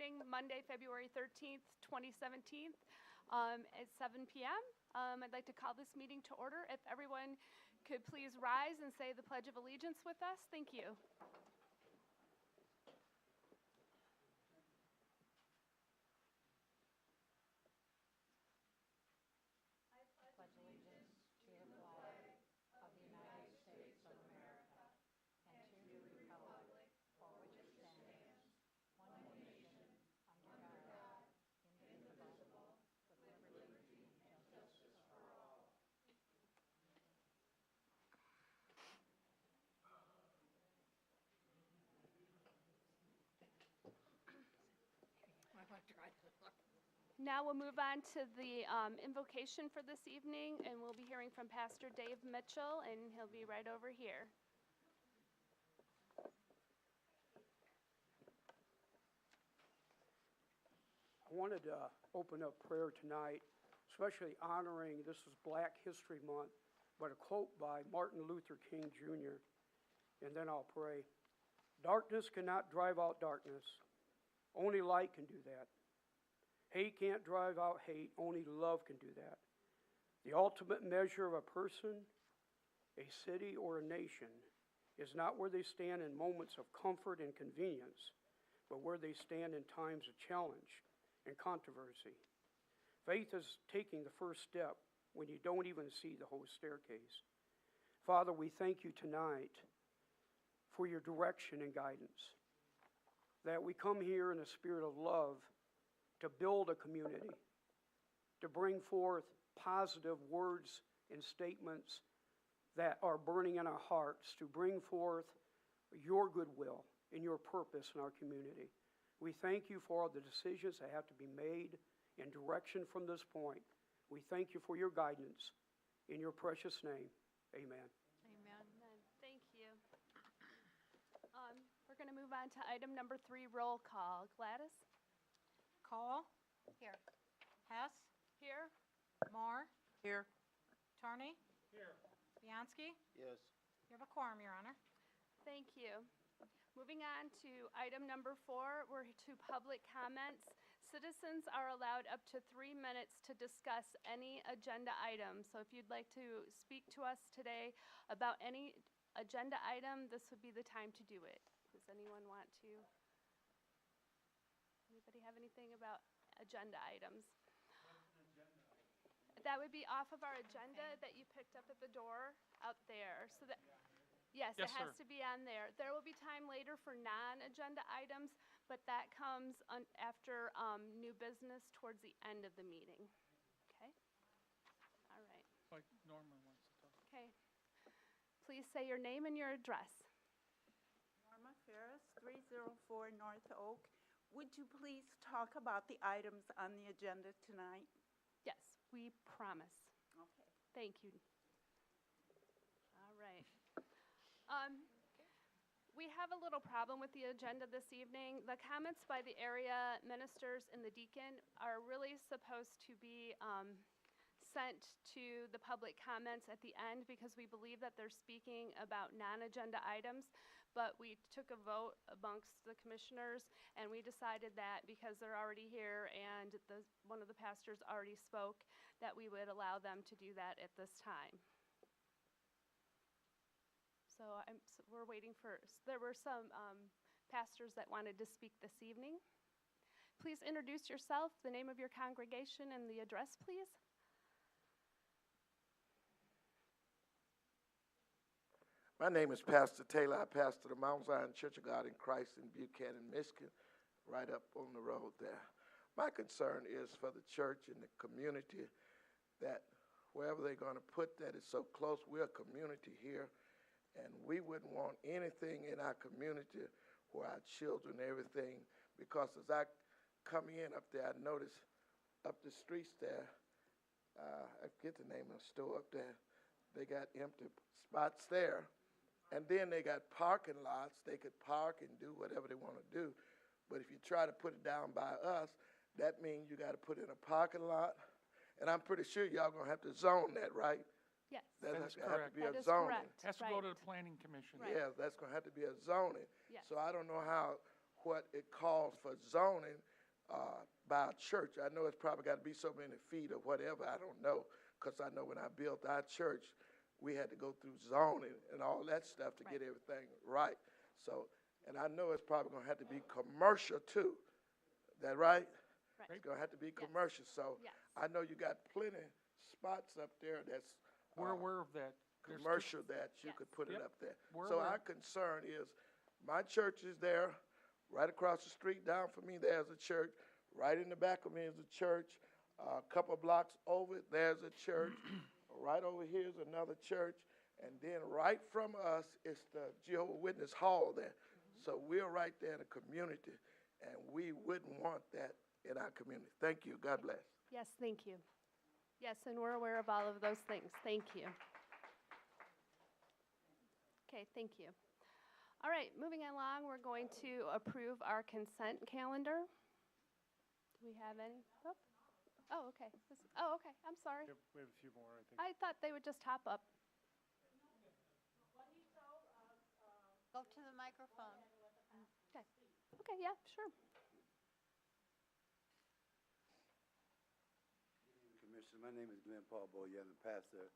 evening, Monday, February 13th, 2017, at 7 p.m. I'd like to call this meeting to order. If everyone could please rise and say the Pledge of Allegiance with us. Thank you. Pledge allegiance to the flag of the United States of America and to the republic for which it stands, one nation, under God, indivisible, with liberty and justice for all. Now we'll move on to the invocation for this evening, and we'll be hearing from Pastor Dave Mitchell, and he'll be right over here. I wanted to open up prayer tonight, especially honoring, this is Black History Month, but a quote by Martin Luther King Jr., and then I'll pray. Darkness cannot drive out darkness. Only light can do that. Hate can't drive out hate. Only love can do that. The ultimate measure of a person, a city, or a nation is not where they stand in moments of comfort and convenience, but where they stand in times of challenge and controversy. Faith is taking the first step when you don't even see the whole staircase. Father, we thank you tonight for your direction and guidance, that we come here in a spirit of love to build a community, to bring forth positive words and statements that are burning in our hearts, to bring forth your goodwill and your purpose in our community. We thank you for all the decisions that have to be made in direction from this point. We thank you for your guidance. In your precious name, amen. Amen. Thank you. We're going to move on to item number 3, roll call. Gladys? Cole? Here. Hess? Here. Moore? Here. Tarney? Here. Bianski? Yes. You have a quorum, Your Honor. Thank you. Moving on to item number 4, we're to public comments. Citizens are allowed up to 3 minutes to discuss any agenda item. So if you'd like to speak to us today about any agenda item, this would be the time to do it. Does anyone want to? Anybody have anything about agenda items? What's an agenda item? That would be off of our agenda that you picked up at the door out there. So that, yes, it has to be on there. There will be time later for non-agenda items, but that comes after new business towards the end of the meeting. Okay? All right. Like Norman wants to talk. Okay. Please say your name and your address. Norma Ferris, 304 North Oak. Would you please talk about the items on the agenda tonight? Yes, we promise. Okay. Thank you. All right. We have a little problem with the agenda this evening. The comments by the area ministers and the deacon are really supposed to be sent to the public comments at the end because we believe that they're speaking about non-agenda items, but we took a vote amongst the commissioners and we decided that because they're already here and one of the pastors already spoke, that we would allow them to do that at this time. So we're waiting there were some pastors that wanted to speak this evening. Please introduce yourself, the name of your congregation, and the address, please. My name is Pastor Taylor. I pastor the Mount Zion Church of God in Christ in Buchanan, Michigan, right up on the road there. My concern is for the church and the community that wherever they're going to put that is so close. We're a community here, and we wouldn't want anything in our community where our children and everything, because as I come in up there, I notice up the streets there, I forget the name of the store up there, they got empty spots there. And then they got parking lots. They could park and do whatever they want to do. But if you try to put it down by us, that means you got to put in a parking lot. And I'm pretty sure y'all going to have to zone that, right? Yes. That's Have correct. to be That a is zoning. correct. Has to Right. go to the planning commission. Right. Yeah, that's going to have to be a zoning. Yes. So I don't know how, what it calls for zoning by a church. I know it's probably got to be so many feet or whatever, I don't know, because I know when I built our church, we had to go through zoning and all that stuff to get everything right. So, and I know it's probably going to have to be commercial too. That right? Right. It's going to have to be commercial. So Yes. I know you got plenty spots up there that's We're aware of that. There's two- commercial that you Yes. could put it Yep. up there. We're So aware. our concern is, my church is there, right across the street down from me, there's a church. Right in the back of me is a church. A couple blocks over, there's a church. Right over here is another church. And then right from us is the Jehovah's Witness Hall there. So we're right there in the community, and we wouldn't want that in our community. Thank you. God bless. Yes, thank you. Yes, and we're aware of all of those things. Thank you. Okay, thank you. All right, moving along, we're going to approve our consent calendar. Do we have any? Oh, okay. Okay, I'm sorry. We have a few more, I think. I thought they would just hop up. Go to the microphone. Okay, okay, yeah, sure. Commissioner, my name is Glenn Paul Boyan, I'm pastor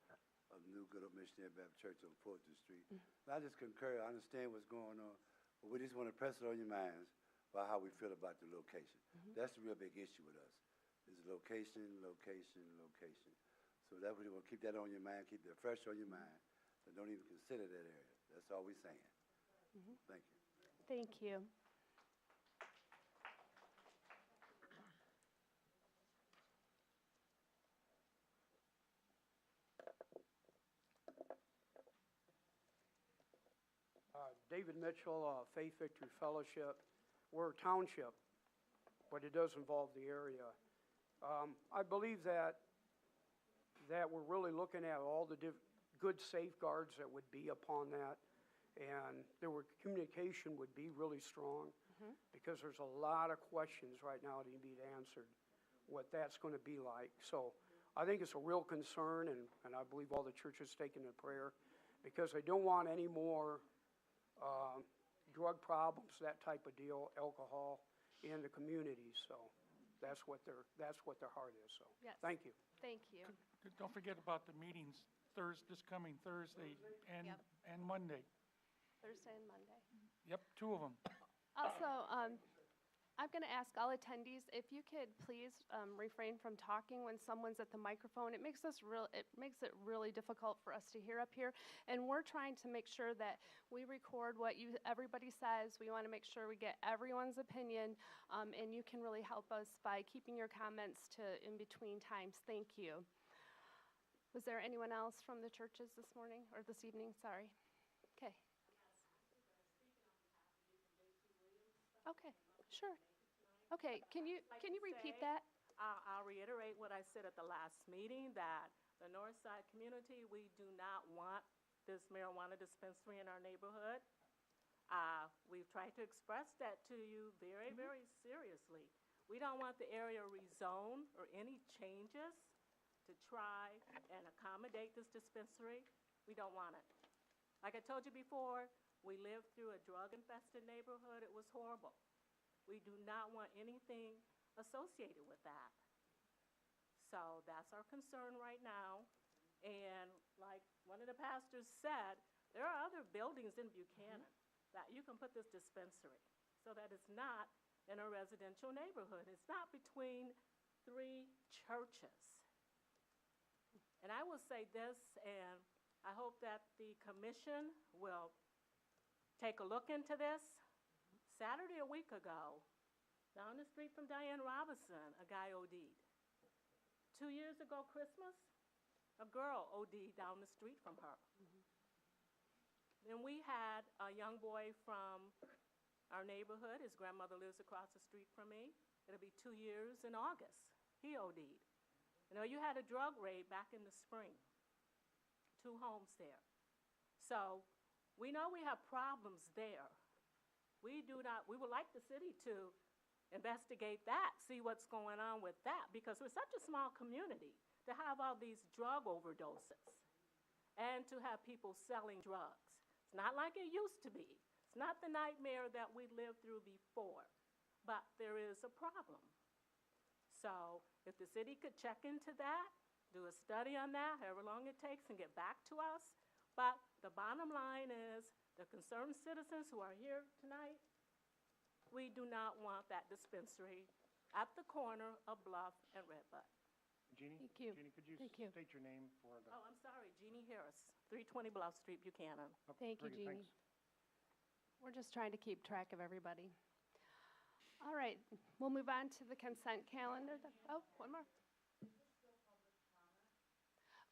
of New Good Hope Missionary Baptist Church on Fulton Street. I just concur, I understand what's going on, but we just want to press it on your minds about how we feel about the location. That's the real big issue with us, is location, location, location. So that's what we want to keep that on your mind, keep that fresh on your mind, and don't even consider that area. That's all we're saying. Thank you. Thank you. David Mitchell, Faith Victory Fellowship. We're a township, but it does involve the area. I believe that we're really looking at all the good safeguards that would be upon that, and communication would be really strong, because there's a lot of questions right now that need to be answered, what that's going to be like. So I think it's a real concern, and I believe all the churches taking a prayer, because they don't want any more drug problems, that type of deal, alcohol in the community. So that's what their heart is. So Yes. thank you. Thank you. Don't forget about the meetings this coming Thursday and Yep. and Monday. Thursday and Monday. Yep, 2 of them. Also, I'm going to ask all attendees if you could please refrain from talking when someone's at the microphone. It makes it really difficult for us to hear up here, and we're trying to make sure that we record what everybody says. We want to make sure we get everyone's opinion, and you can really help us by keeping your comments to in between times. Thank you. Was there anyone else from the churches this morning or this evening? Sorry. Okay. Okay. Sure. Okay, can you repeat that? I'll reiterate what I said at the last meeting, that the North Side community, we do not want this marijuana dispensary in our neighborhood. We've tried to express that to you very, very seriously. We don't want the area rezoned or any changes to try and accommodate this dispensary. We don't want it. Like I told you before, we lived through a drug-infested neighborhood. It was horrible. We do not want anything associated with that. So that's our concern right now. And like one of the pastors said, there are other buildings in Buchanan that you can put this dispensary, so that it's not in a residential neighborhood. It's not between 3 churches. And I will say this, and I hope that the commission will take a look into this. Saturday a week ago, down the street from Diane Robinson, a guy OD'd. 2 years ago Christmas, a girl OD'd down the street from her. Then we had a young boy from our neighborhood. His grandmother lives across the street from me. It'll be 2 years in August. He OD'd. You know, you had a drug raid back in the spring. 2 homes there. So we know we have problems there. We would like the city to investigate that, see what's going on with that, because we're such a small community to have all these drug overdoses and to have people selling drugs. It's not like it used to be. It's It's not the nightmare that we lived through before, but there is a problem. So if the city could check into that, do a study on that, however long it takes, and get back to us. But the bottom line is, the concerned citizens who are here tonight, we do not want that dispensary at the corner of Bluff and Redbud. Jeannie? Thank you. Jeannie, could you Thank you. state your name for the? Oh, I'm sorry, Jeannie Harris, 320 Bluff Street, Buchanan. Oh, Thank you, very good, Jeannie. thanks. We're just trying to keep track of everybody. All right, we'll move on to the consent calendar. Oh, one more.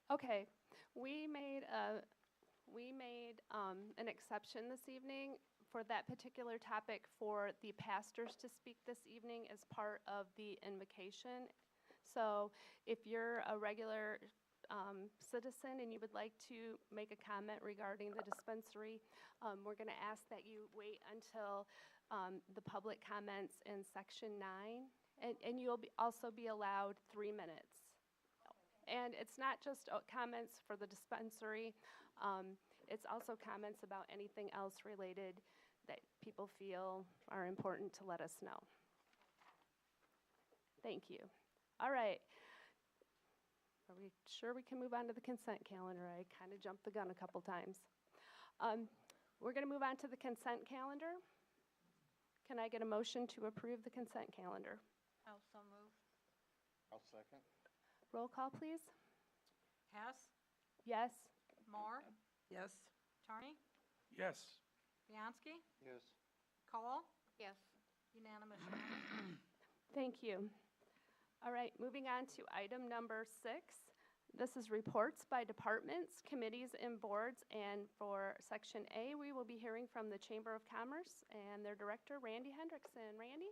Okay, we made an exception this evening for that particular topic for the pastors to speak this evening as part of the invocation. So if you're a regular citizen and you would like to make a comment regarding the dispensary, we're going to ask that you wait until the public comments in section 9, and you'll also be allowed 3 minutes. And it's not just comments for the dispensary, it's also comments about anything else related that people feel are important to let us know. Thank you. All right. Are we sure we can move on to the consent calendar? I kind of jumped the gun a couple times. We're going to move on to the consent calendar. Can I get a motion to approve the consent calendar? Also moved. I'll second. Roll call, please. Hess, Yes. Moore, Yes. Carney, Yes. Bianski, Yes. Cole. Yes. Unanimous, Your Honor. Thank you. All right, moving on to item number 6. This is reports by departments, committees, and boards. And for section A, we will be hearing from the Chamber of Commerce and their director, Randy Hendrickson. Randy?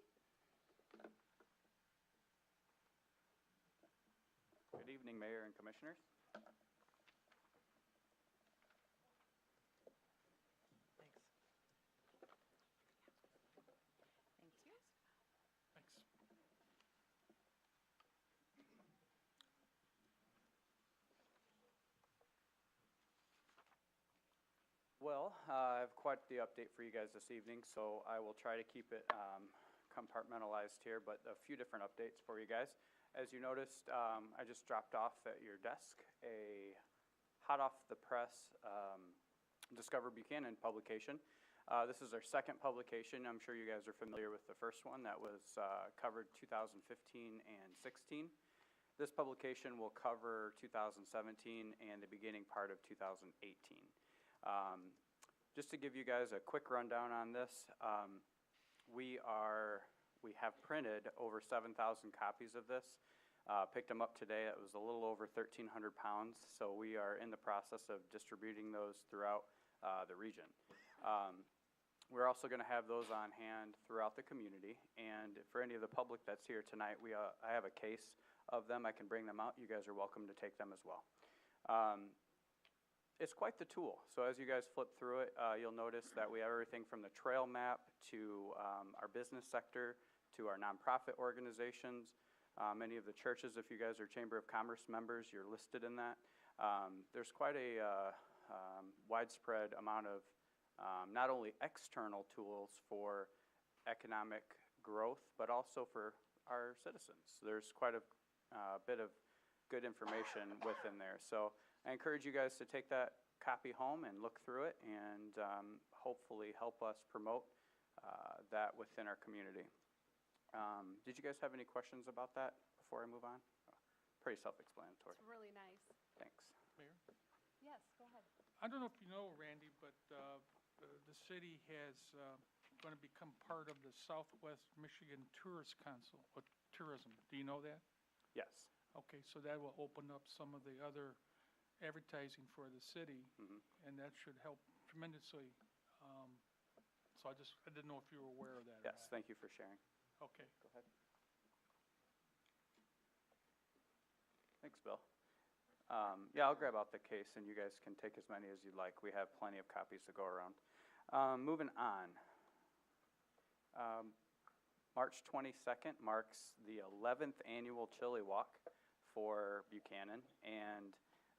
Good evening, Mayor and Commissioners. Thanks. Well, I have quite the update for you guys this evening, so I will try to keep it compartmentalized here, but a few different updates for you guys. As you noticed, I just dropped off at your desk a hot-off-the-press Discover Buchanan publication. This is our second publication. I'm sure you guys are familiar with the first one that was covered 2015 and 16. This publication will cover 2017 and the beginning part of 2018. Just to give you guys a quick rundown on this, we have printed over 7,000 copies of this. Picked them up today. It was a little over 1,300 pounds, so we are in the process of distributing those throughout the region. We're also going to have those on hand throughout the community, and for any of the public that's here tonight, I have a case of them. I can bring them out. You guys are welcome to take them as well. It's quite the tool. So as you guys flip through it, you'll notice that we have everything from the trail map to our business sector to our nonprofit organizations. Many of the churches, if you guys are Chamber of Commerce members, you're listed in that. There's quite a widespread amount of not only external tools for economic growth, but also for our citizens. There's quite a bit of good information within there. So I encourage you guys to take that copy home and look through it and hopefully help us promote that within our community. Did you guys have any questions about that before I move on? Pretty self-explanatory. It's really nice. Thanks. Mayor? Yes, go ahead. I don't know if you know, Randy, but the city has going to become part of the Southwest Michigan Tourist Council, or tourism. Do you know that? Yes. Okay, so that will open up some of the other advertising for the city, and that should help tremendously. So I didn't know if you were aware of that. Yes, thank you for sharing. Okay. Go ahead. Thanks, Bill. Yeah, I'll grab out the case, and you guys can take as many as you'd like. We have plenty of copies to go around. Moving on. March 22nd marks the 11th annual Chili Walk for Buchanan, and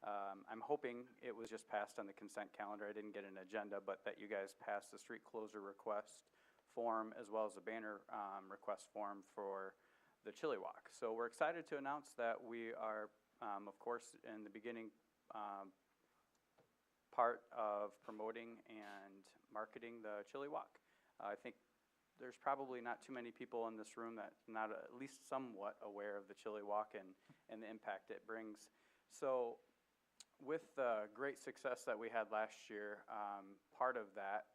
I'm hoping it was just passed on the consent calendar. I didn't get an agenda, but that you guys passed the street closure request form as well as the banner request form for the Chili Walk. So we're excited to announce that we are, of course, in the beginning part of promoting and marketing the Chili Walk. I think there's probably not too many people in this room that not at least somewhat aware of the Chili Walk and the impact it brings. So with the great success that we had last year, part of that,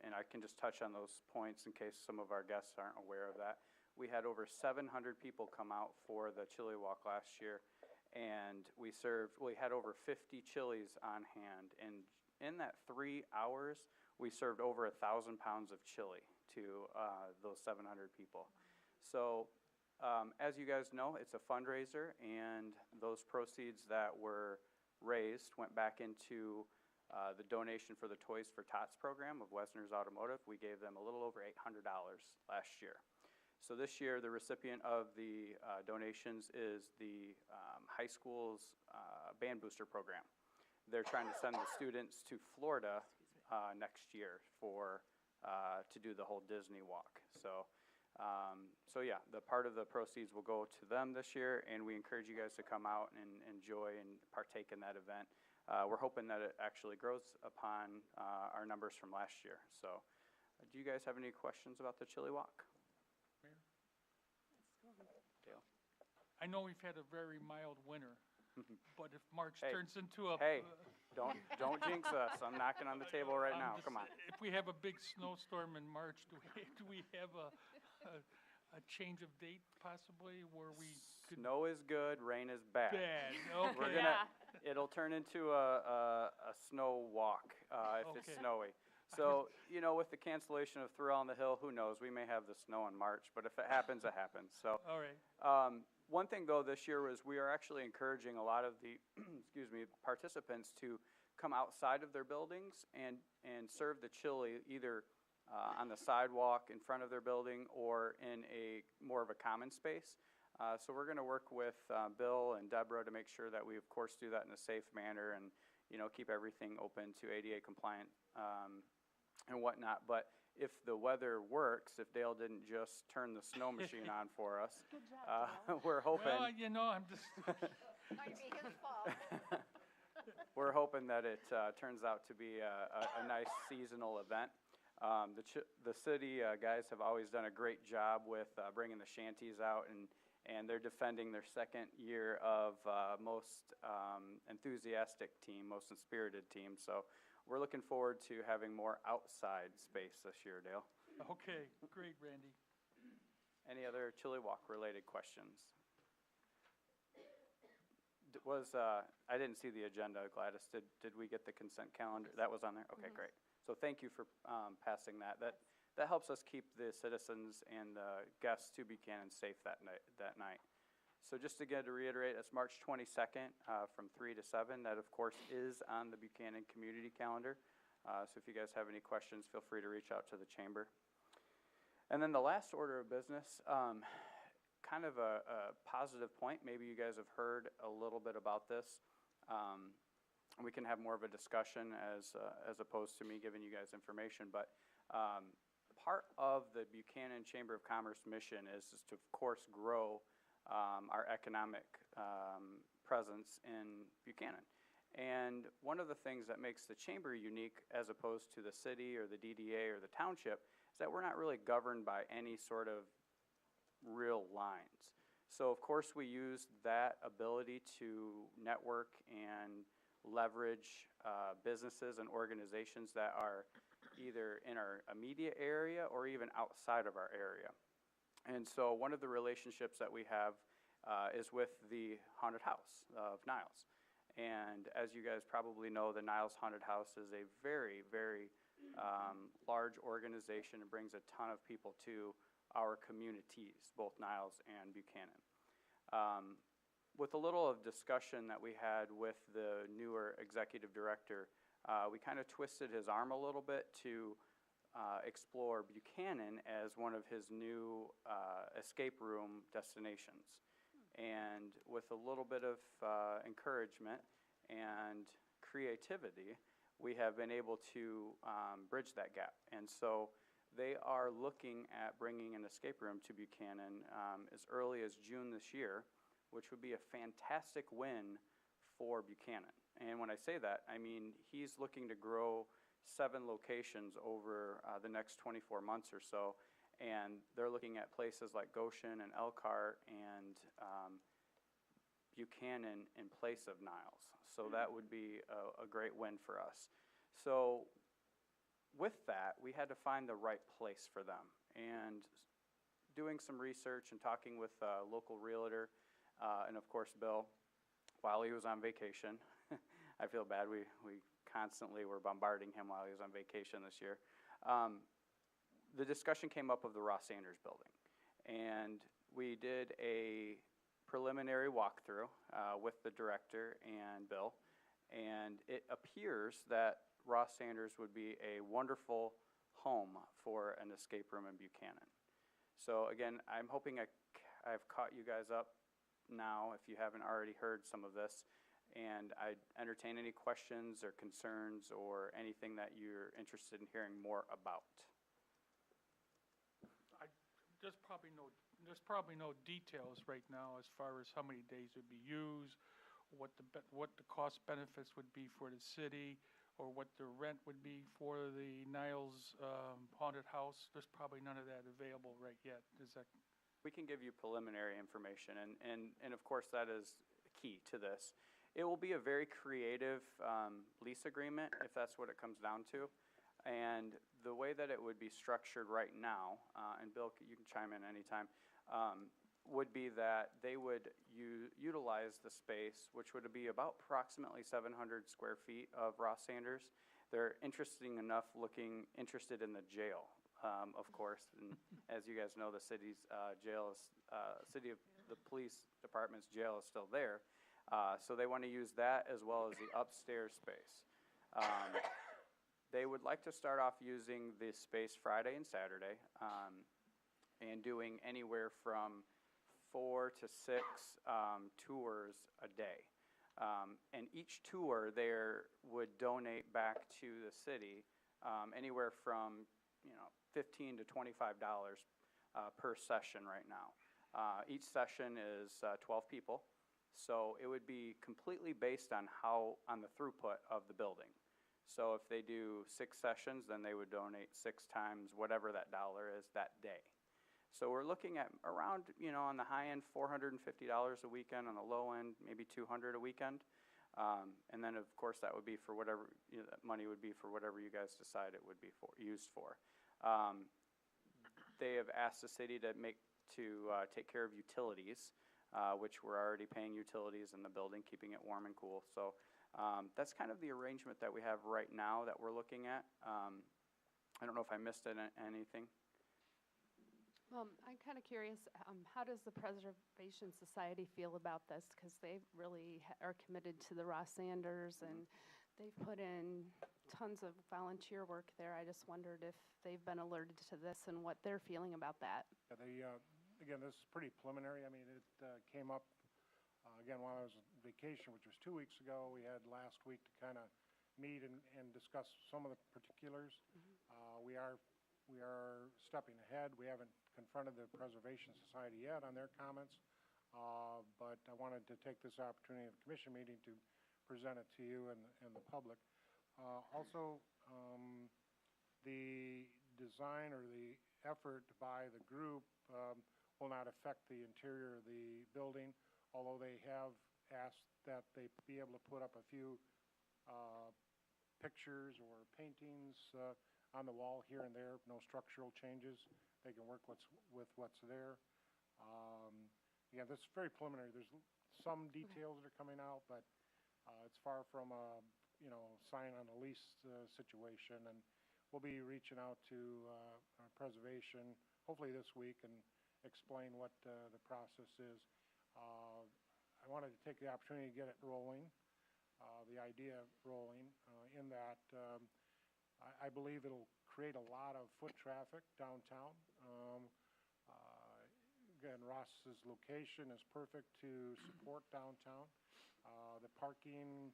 and I can just touch on those points in case some of our guests aren't aware of that, we had over 700 people come out for the Chili Walk last year, and we had over 50 chilies on hand, and in that 3 hours, we served over 1,000 pounds of chili to those 700 people. So as you guys know, it's a fundraiser, and those proceeds that were raised went back into the donation for the Toys for Tots program of Wesner's Automotive. We gave them a little over $800 last year. So this year, the recipient of the donations is the high school's band booster program. They're trying to send the students to Florida next year to do the whole Disney walk. So yeah, the part of the proceeds will go to them this year, and we encourage you guys to come out and enjoy and partake in that event. We're hoping that it actually grows upon our numbers from last year. So do you guys have any questions about the Chili Walk? Dale? I know we've had a very mild winter, but if March Hey. turns into a... Hey, don't jinx us. I'm knocking on the table right now. Come on. If we have a big snowstorm in March, do we have a change of date possibly where we could... Snow is good, rain is bad. Bad, We're okay. gonna, it'll turn into a snow walk if it's Okay. snowy. So, with the cancellation of Thrill on the Hill, who knows? We may have the snow in March, but if it happens, it happens. So, All right. one thing though this year was we are actually encouraging a lot of the, participants to come outside of their buildings and serve the chili either on the sidewalk in front of their building or in more of a common space. So we're going to work with Bill and Deborah to make sure that we, of course, do that in a safe manner and, keep everything open to ADA compliant and whatnot. But if the weather works, if Dale didn't just turn the snow machine on for us, we're hoping. Well, I'm just... Might be his fault. We're hoping that it turns out to be a nice seasonal event. The city guys have always done a great job with bringing the shanties out, and they're defending their second year of most enthusiastic team, most inspirited team. So we're looking forward to having more outside space this year, Dale. Okay, great, Randy. Any other Chili Walk related questions? I didn't see the agenda, Gladys. Did we get the consent calendar? That was on there? Okay, great. So thank you for passing that. That helps us keep the citizens and the guests to Buchanan safe that night. So just again to reiterate, it's March 22nd from 3 to 7. That, of course, is on the Buchanan community calendar. So if you guys have any questions, feel free to reach out to the chamber. And then the last order of business, kind of a positive point. Maybe you guys have heard a little bit about this. We can have more of a discussion as opposed to me giving you guys information. But part of the Buchanan Chamber of Commerce mission is to, of course, grow our economic presence in Buchanan. And one of the things that makes the chamber unique as opposed to the city or the DDA or the township is that we're not really governed by any sort of real lines. So of course we use that ability to network and leverage businesses and organizations that are either in our immediate area or even outside of our area. And so one of the relationships that we have is with the Haunted House of Niles. And as you guys probably know, the Niles Haunted House is a very, very large organization and brings a ton of people to our communities, both Niles and Buchanan. With a little of discussion that we had with the newer executive director, we kind of twisted his arm a little bit to explore Buchanan as one of his new escape room destinations. And with a little bit of encouragement and creativity, we have been able to bridge that gap. And so they are looking at bringing an escape room to Buchanan as early as June this year, which would be a fantastic win for Buchanan. And when I say that, I mean he's looking to grow 7 locations over the next 24 months or so, and they're looking at places like Goshen and Elkhart and Buchanan in place of Niles. So that would be a great win for us. So with that, we had to find the right place for them. And doing some research and talking with a local realtor, and of course Bill, while he was on vacation. I feel bad, we constantly were bombarding him while he was on vacation this year. The discussion came up of the Ross Sanders building. And we did a preliminary walkthrough with the director and Bill. And it appears that Ross Sanders would be a wonderful home for an escape room in Buchanan. So again, I'm hoping I've caught you guys up now if you haven't already heard some of this. And I entertain any questions or concerns or anything that you're interested in hearing more about. There's probably no details right now as far as how many days would be used, what the cost benefits would be for the city, or what the rent would be for the Niles haunted house. There's probably none of that available right yet. Is that? We can give you preliminary information, and of course that is key to this. It will be a very creative lease agreement, if that's what it comes down to. And the way that it would be structured right now, and Bill, you can chime in anytime, would be that they would utilize the space, which would be about approximately 700 square feet of Ross Sanders. They're interested in the jail, of course. And as you guys know, the city's jail is, the police department's jail is still there. So they want to use that as well as the upstairs space. They would like to start off using this space Friday and Saturday, and doing anywhere from 4 to 6 tours a day. And each tour there would donate back to the city anywhere from $15 to $25 per session right now. Each session is 12 people, so it would be completely based on the throughput of the building. So if they do 6 sessions, then they would donate 6 times whatever that dollar is that day. So we're looking at around, on the high end, $450 a weekend, on the low end, maybe $200 a weekend. And then, of course, that would be for whatever, that money would be for whatever you guys decide it would be used for. They have asked the city to take care of utilities, which we're already paying utilities in the building, keeping it warm and cool. So that's kind of the arrangement that we have right now that we're looking at. I don't know if I missed anything. I'm kind of curious, how does the Preservation Society feel about this? Because they really are committed to the Ross Sanders, and they've put in tons of volunteer work there. I just wondered if they've been alerted to this and what they're feeling about that. Yeah, again, this is pretty preliminary. I mean, it came up, again, while I was on vacation, which was 2 weeks ago. We had last week to kind of meet and discuss some of the particulars. We are stepping ahead. We haven't confronted the Preservation Society yet on their comments, but I wanted to take this opportunity of the commission meeting to present it to you and the public. Also, the design or the effort by the group will not affect the interior of the building, although they have asked that they be able to put up a few pictures or paintings on the wall here and there. No structural changes. They can work with what's there. Again, this is very preliminary. There's some details that are coming out, but it's far from a sign on a lease situation. And we'll be reaching out to Preservation hopefully this week and explain what the process is. I wanted to take the opportunity to get it rolling, the idea rolling, in that I believe it'll create a lot of foot traffic downtown. Again, Ross's location is perfect to support downtown. The parking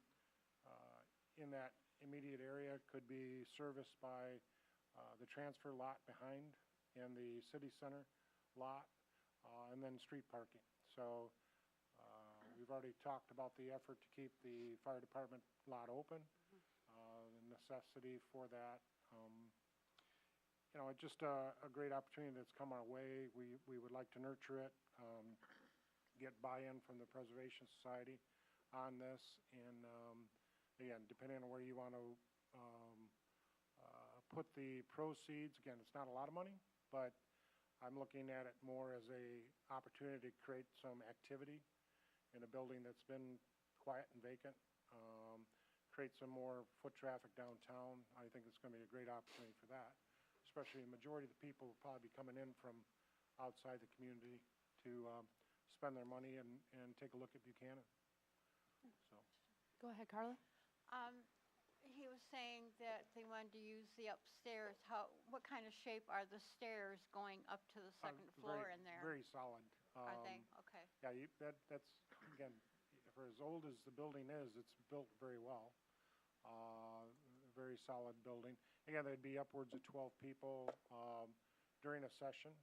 in that immediate area could be serviced by the transfer lot behind and the city center lot, and then street parking. So we've already talked about the effort to keep the fire department lot open, the necessity for that. It's just a great opportunity that's come our way. We would like to nurture it, get buy-in from the Preservation Society on this, and again, depending on where you want to put the proceeds, again, it's not a lot of money, but I'm looking at it more as a opportunity to create some activity in a building that's been quiet and vacant, create some more foot traffic downtown. I think it's going to be a great opportunity for that, especially the majority of the people will probably be coming in from outside the community to spend their money and take a look at Buchanan. So. Go ahead, Carla. He was saying that they wanted to use the upstairs. What kind of shape are the stairs going up to the second floor in there? Very solid. Are they? Okay. Yeah, that's, again, for as old as the building is, it's built very well. Very solid building. Again, there'd be upwards of 12 people during a session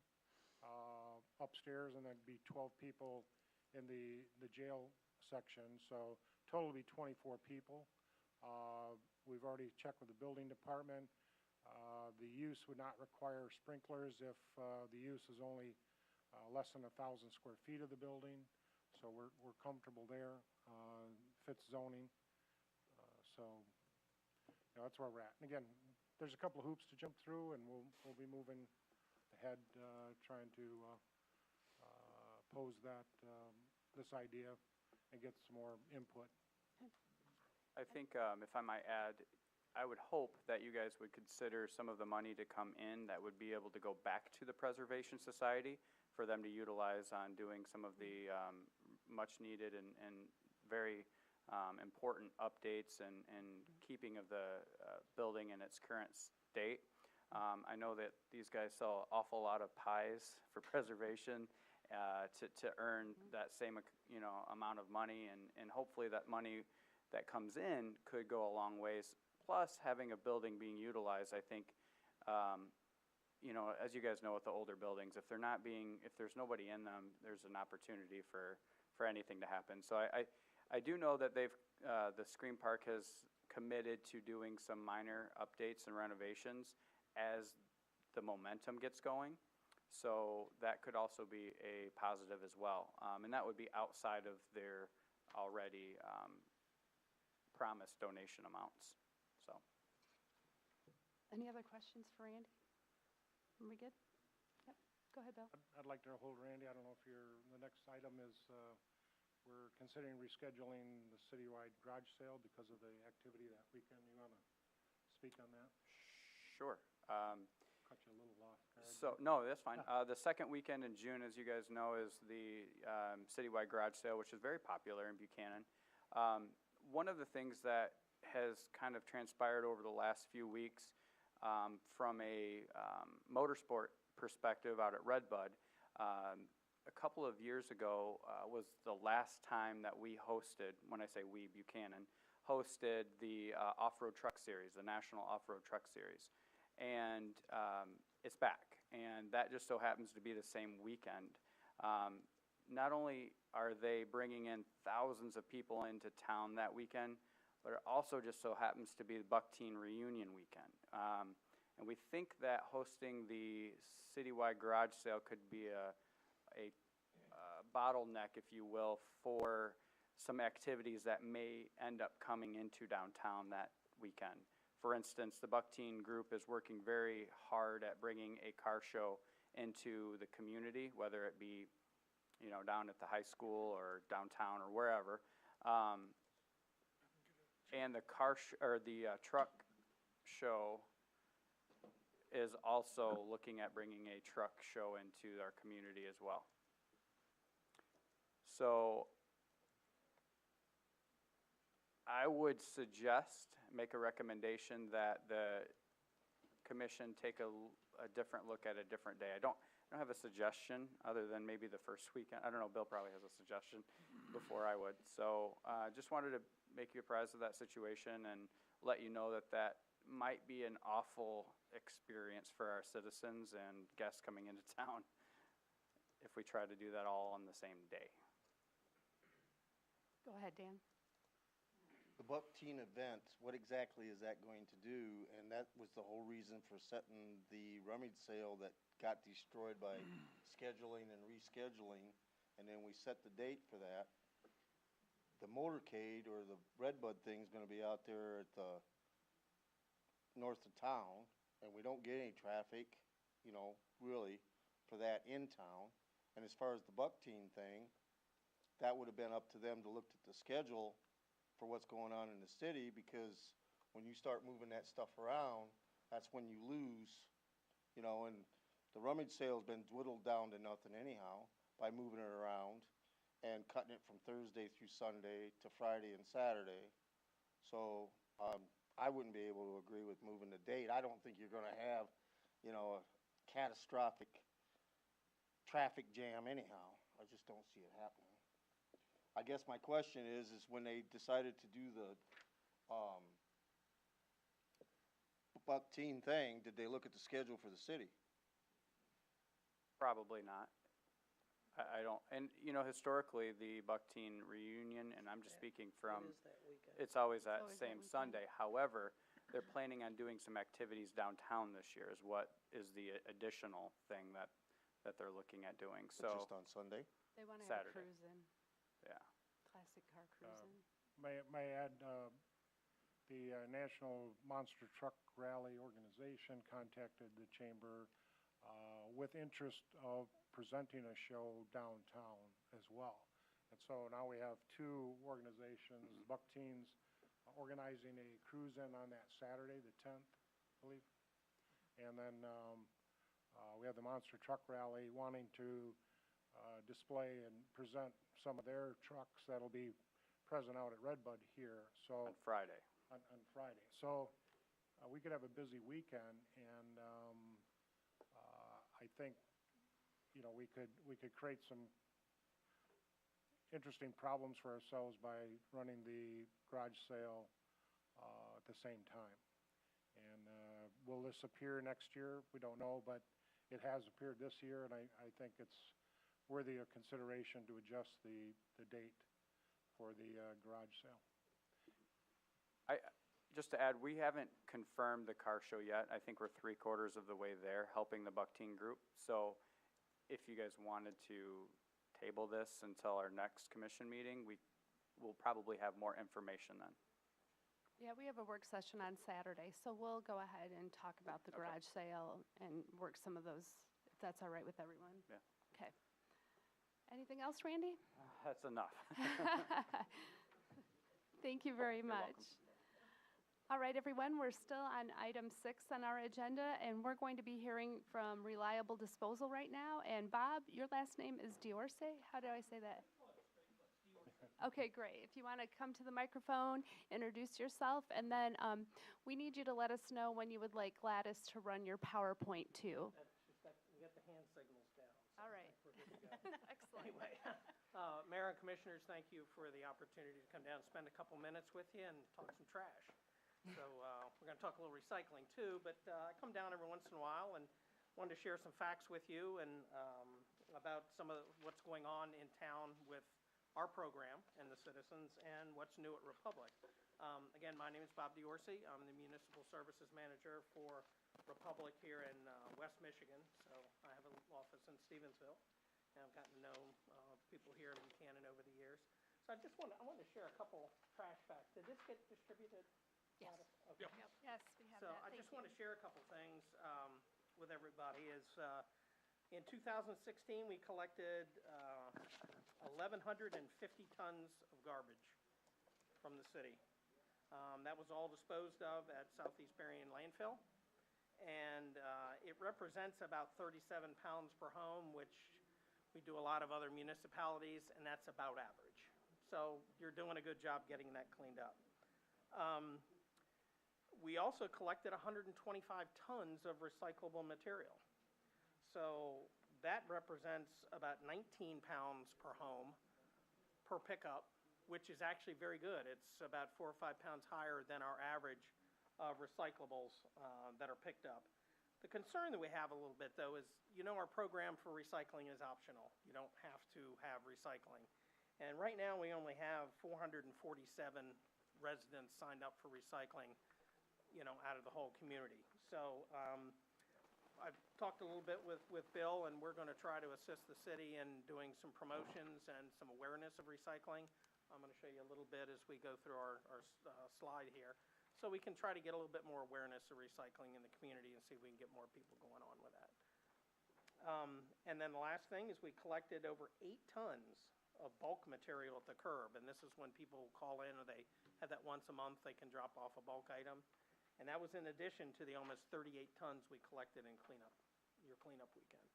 upstairs, and there'd be 12 people in the jail section. So total would be 24 people. We've already checked with the building department. The use would not require sprinklers if the use is only less than 1,000 square feet of the building. So we're comfortable there. Fits zoning. So that's where we're at. And again, there's a couple of hoops to jump through, and we'll be moving ahead, trying to pose this idea and get some more input. I think, if I might add, I would hope that you guys would consider some of the money to come in that would be able to go back to the Preservation Society for them to utilize on doing some of the much-needed and very important updates and keeping of the building in its current state. I know that these guys sell an awful lot of pies for preservation to earn that same amount of money, and hopefully that money that comes in could go a long ways. Plus, having a building being utilized, I think, as you guys know with the older buildings, if there's nobody in them, there's an opportunity for anything to happen. So I do know that the Screen Park has committed to doing some minor updates and renovations as the momentum gets going. So that could also be a positive as well. And that would be outside of their already promised donation amounts. So. Any other questions for Randy? Are we good? Yep. Go ahead, Bill. I'd like to hold Randy. I don't know if the next item is we're considering rescheduling the citywide garage sale because of the activity that weekend. You want to speak on that? Sure. Cut you a little off guard. So, no, that's fine. The second weekend in June, as you guys know, is the citywide garage sale, which is very popular in Buchanan. One of the things that has kind of transpired over the last few weeks from a motorsport perspective out at Redbud, a couple of years ago was the last time that we hosted, when I say we, Buchanan, hosted the off-road truck series, the National Off-Road Truck Series. And it's back, and that just so happens to be the same weekend. Not only are they bringing in thousands of people into town that weekend, but it also just so happens to be the Buck Teen Reunion weekend. And we think that hosting the citywide garage sale could be a bottleneck, if you will, for some activities that may end up coming into downtown that weekend. For instance, the Buck Teen group is working very hard at bringing a car show into the community, whether it be down at the high school or downtown or wherever. And the truck show is also looking at bringing a truck show into our community as well. So I would make a recommendation that the commission take a different look at a different day. I don't have a suggestion other than maybe the first weekend. I don't know, Bill probably has a suggestion before I would. So just wanted to make you apprised of that situation and let you know that that might be an awful experience for our citizens and guests coming into town if we try to do that all on the same day. Go ahead, Dan. The Buck Teen event, what exactly is that going to do? And that was the whole reason for setting the rummage sale that got destroyed by scheduling and rescheduling. And then we set the date for that. The motorcade or the Redbud thing's gonna be out there at the north of town, and we don't get any traffic, you know, really, for that in town. And as far as the Buck Teen thing, that would have been up to them to look at the schedule for what's going on in the city, because when you start moving that stuff around, that's when you lose, you know, and the rummage sale's been dwindled down to nothing anyhow by moving it around and cutting it from Thursday through Sunday to Friday and Saturday. So, I wouldn't be able to agree with moving the date. I don't think you're gonna have, you know, a catastrophic traffic jam anyhow. I just don't see it happening. I guess my question is when they decided to do the, Buck Teen thing, did they look at the schedule for the city? Probably not. I don't, and you know, historically, the Buck Teen reunion, and I'm just speaking from, it's always that always that same weekend. Sunday. However, they're planning on doing some activities downtown this year is what is the additional thing that they're looking at doing, so. Just on Sunday? They want to have a Saturday. cruise in, Yeah. classic car cruise in. May I add, the National Monster Truck Rally Organization contacted the chamber with interest of presenting a show downtown as well. And so now we have two organizations, Buck Teens organizing a cruise-in on that Saturday, the 10th, I believe. And then we have the Monster Truck Rally wanting to display and present some of their trucks that'll be present out at Redbud here, so. On Friday. On Friday. So we could have a busy weekend, and I think, you know, we could create some interesting problems for ourselves by running the garage sale at the same time. And will this appear next year? We don't know, but it has appeared this year, and I think it's worthy of consideration to adjust the date for the garage sale. Just to add, we haven't confirmed the car show yet. I think we're 3/4 of the way there, helping the Buck Teen group. So if you guys wanted to table this until our next commission meeting, we will probably have more information then. Yeah, we have a work session on Saturday, so we'll go ahead and talk about the garage sale and work some of those, if that's all right with everyone. Yeah. Okay. Anything else, Randy? That's enough. Thank you very You're much. welcome. All right, everyone, we're still on item 6 on our agenda, and we're going to be hearing from Reliable Disposal right now. And Bob, your last name is Diorce? How do I say that? Okay, great. If you want to come to the microphone, introduce yourself, and then we need you to let us know when you would like Gladys to run your PowerPoint too. We got the hand signals down. so All I right. think we're good to go. Excellent. Anyway, Mayor and Commissioners, thank you for the opportunity to come down and spend a couple minutes with you and talk some trash. So we're going to talk a little recycling too, but I come down every once in a while and wanted to share some facts with you and about some of what's going on in town with our program and the citizens and what's new at Republic. Again, my name is Bob Diorce. I'm the Municipal Services Manager for Republic here in West Michigan. So I have an office in Stevensville, and I've gotten to know people here in Buchanan over the years. So I wanted to share a couple trash facts. Did this get distributed? Yes. Okay. Yes, we have So that. I Thank just you. want to share a couple things with everybody. In 2016, we collected 1,150 tons of garbage from the city. That was all disposed of at Southeast Berrien Landfill. And it represents about 37 pounds per home, which we do a lot of other municipalities, and that's about average. So you're doing a good job getting that cleaned up. We also collected 125 tons of recyclable material. So that represents about 19 pounds per home per pickup, which is actually very good. It's about 4 or 5 pounds higher than our average of recyclables that are picked up. The concern that we have a little bit, though, is, our program for recycling is optional. You don't have to have recycling. And right now, we only have 447 residents signed up for recycling, out of the whole community. So I've talked a little bit with Bill, and we're going to try to assist the city in doing some promotions and some awareness of recycling. I'm going to show you a little bit as we go through our slide here. So we can try to get a little bit more awareness of recycling in the community and see if we can get more people going on with that. And then the last thing is we collected over 8 tons of bulk material at the curb. And this is when people call in or they have that once a month, they can drop off a bulk item. And that was in addition to the almost 38 tons we collected in your cleanup weekend.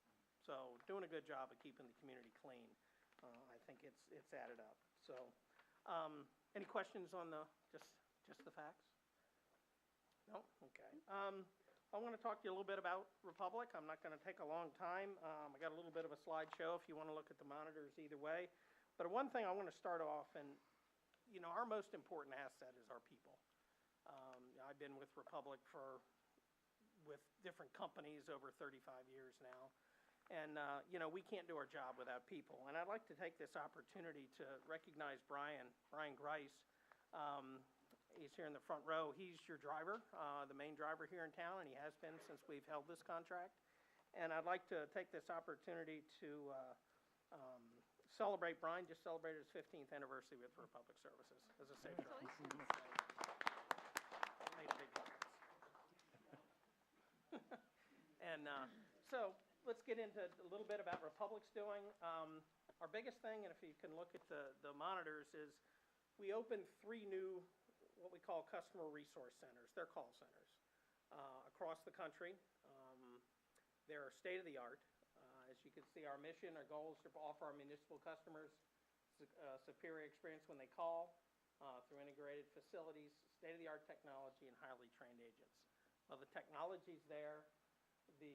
So doing a good job of keeping the community clean. I think it's added up. So any questions on just the facts? No? Okay. I want to talk to you a little bit about Republic. I'm not going to take a long time. I got a little bit of a slideshow if you want to look at the monitors either way. But one thing I want to start off, and our most important asset is our people. I've been with Republic with different companies over 35 years now. And, we can't do our job without people. And I'd like to take this opportunity to recognize Brian Grice. He's here in the front row. He's your driver, the main driver here in town, and he has been since we've held this contract. And I'd like to take this opportunity to celebrate. Brian just celebrated his 15th anniversary with Republic Services as a safe driver. Made a big difference. And so let's get into a little bit about Republic's doing. Our biggest thing, and if you can look at the monitors, is we opened 3 new what we call customer resource centers. They're call centers across the country. They're state-of-the-art. As you can see, our mission, our goal is to offer our municipal customers superior experience when they call through integrated facilities, state-of-the-art technology, and highly trained agents. Well, the technology's there, the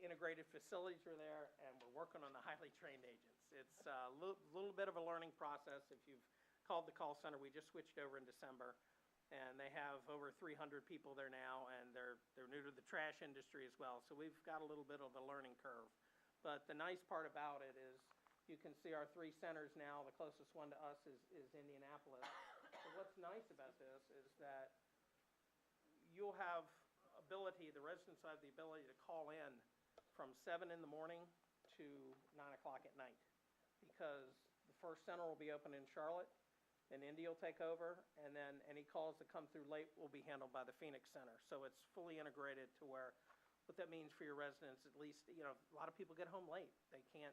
integrated facilities are there, and we're working on the highly trained agents. It's a little bit of a learning process. If you've called the call center, we just switched over in December. And they have over 300 people there now, and they're new to the trash industry as well. So we've got a little bit of a learning curve. But the nice part about it is you can see our 3 centers now. The closest one to us is Indianapolis. But what's nice about this is that you'll have the residents have the ability to call in from 7 in the morning to 9 o'clock at night. Because the first center will be open in Charlotte. And Indy will take over, and then any calls that come through late will be handled by the Phoenix Center. So it's fully integrated to where, what that means for your residents, at least, a lot of people get home late. They can't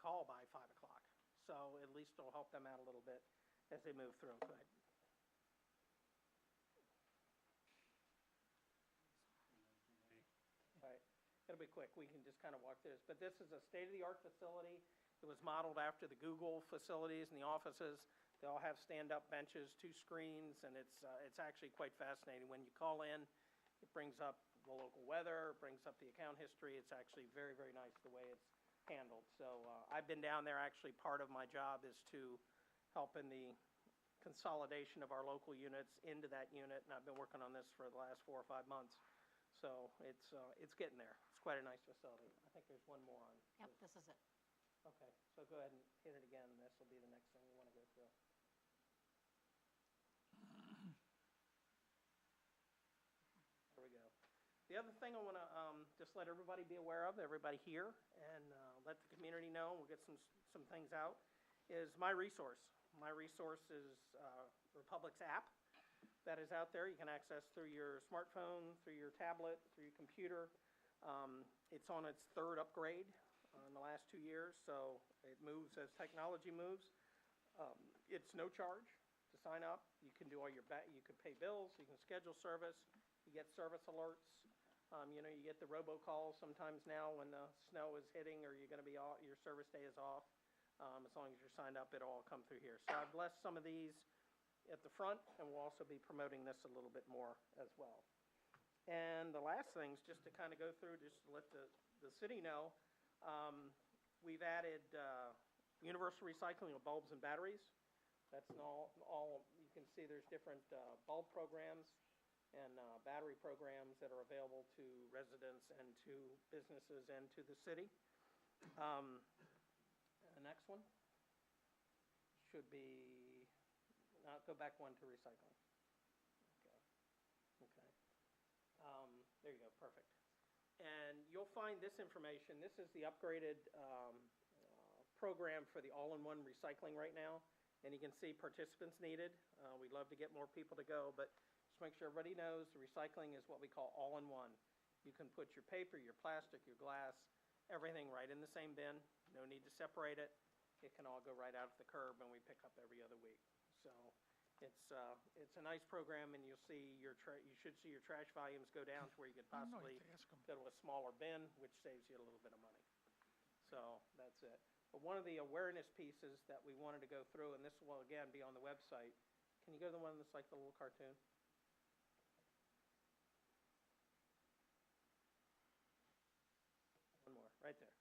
call by 5 o'clock. So at least it'll help them out a little bit as they move through. Go ahead. All right. It'll be quick. We can just kind of walk through this. But this is a state-of-the-art facility. It was modeled after the Google facilities and the offices. They all have stand-up benches, 2 screens, and it's actually quite fascinating. When you call in, it brings up the local weather, it brings up the account history. It's actually very, very nice the way it's handled. So I've been down there. Actually, part of my job is to help in the consolidation of our local units into that unit, and I've been working on this for the last 4 or 5 months. So it's getting there. It's quite a nice facility. I think there's one more on. Yep, this is it. Okay, so go ahead and hit it again, and this will be the next thing we want to go through. There we go. The other thing I want to just let everybody be aware of, everybody here, and let the community know, we'll get some things out, is My Resource. My Resource is Republic's app that is out there. You can access through your smartphone, through your tablet, through your computer. It's on its 3rd upgrade in the last 2 years, so it moves as technology moves. It's no charge to sign up. You can do all you can pay bills, you can schedule service, you get service alerts. You get the robocalls sometimes now when the snow is hitting or you're going to be your service day is off. As long as you're signed up, it'll all come through here. So I've left some of these at the front, and we'll also be promoting this a little bit more as well. And the last thing is just to kind of go through, just to let the city know, we've added universal recycling of bulbs and batteries. That's all you can see there's different bulb programs. and battery programs that are available to residents and to businesses and to the city. The next one should be, go back one to recycling. Okay. There you go, perfect. And you'll find this information. This is the upgraded program for the all-in-one recycling right now. And you can see participants needed. We'd love to get more people to go, but just make sure everybody knows the recycling is what we call all-in-one. You can put your paper, your plastic, your glass, everything right in the same bin. No need to separate it. It can all go right out at the curb, and we pick up every other week. So it's a nice program, and you'll see you should see your trash volumes go down to where you could I don't know, possibly you have to ask 'em. go to a smaller bin, which saves you a little bit of money. So that's it. But one of the awareness pieces that we wanted to go through, and this will again be on the website. Can you go to the one that's like the little cartoon? One more, right there.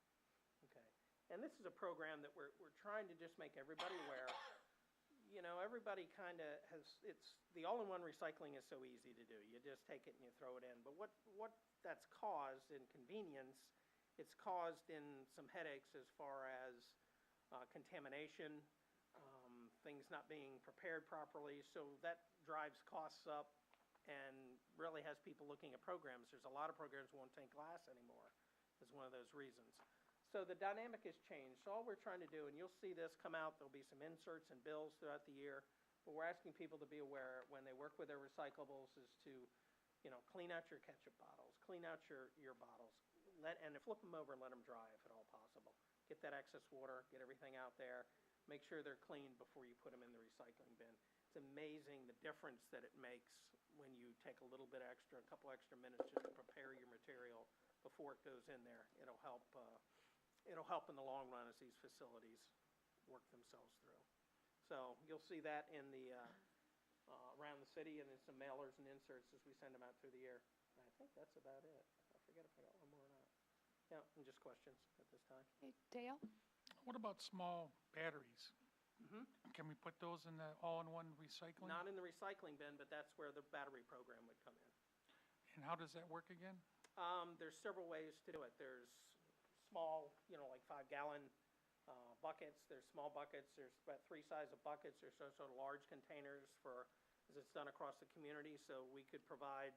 Okay. And this is a program that we're trying to just make everybody aware. You know, everybody kind of the all-in-one recycling is so easy to do. You just take it and you throw it in. But what that's caused in convenience, it's caused in some headaches as far as contamination, things not being prepared properly. So that drives costs up and really has people looking at programs. There's a lot of programs that won't take glass anymore is one of those reasons. So the dynamic has changed. So all we're trying to do, and you'll see this come out, there'll be some inserts and bills throughout the year, but we're asking people to be aware when they work with their recyclables is to, clean out your ketchup bottles, clean out your bottles, and flip them over and let them dry if at all possible. Get that excess water, get everything out there, make sure they're clean before you put them in the recycling bin. It's amazing the difference that it makes when you take a little bit extra, a couple extra minutes just to prepare your material before it goes in there. It'll help in the long run as these facilities work themselves through. So you'll see that in the around the city, and in some mailers and inserts as we send them out through the year. And I think that's about it. I forget if I got one more or not. Yeah, and just questions at this time. Okay, Dale? What about small batteries? Mm-hmm. Can we put those in the all-in-one recycling? Not in the recycling bin, but that's where the battery program would come in. And how does that work again? There's several ways to do it. There's small, like 5-gallon buckets. There's small buckets. There's about 3 sizes of buckets. There's also large containers as it's done across the community. So we could provide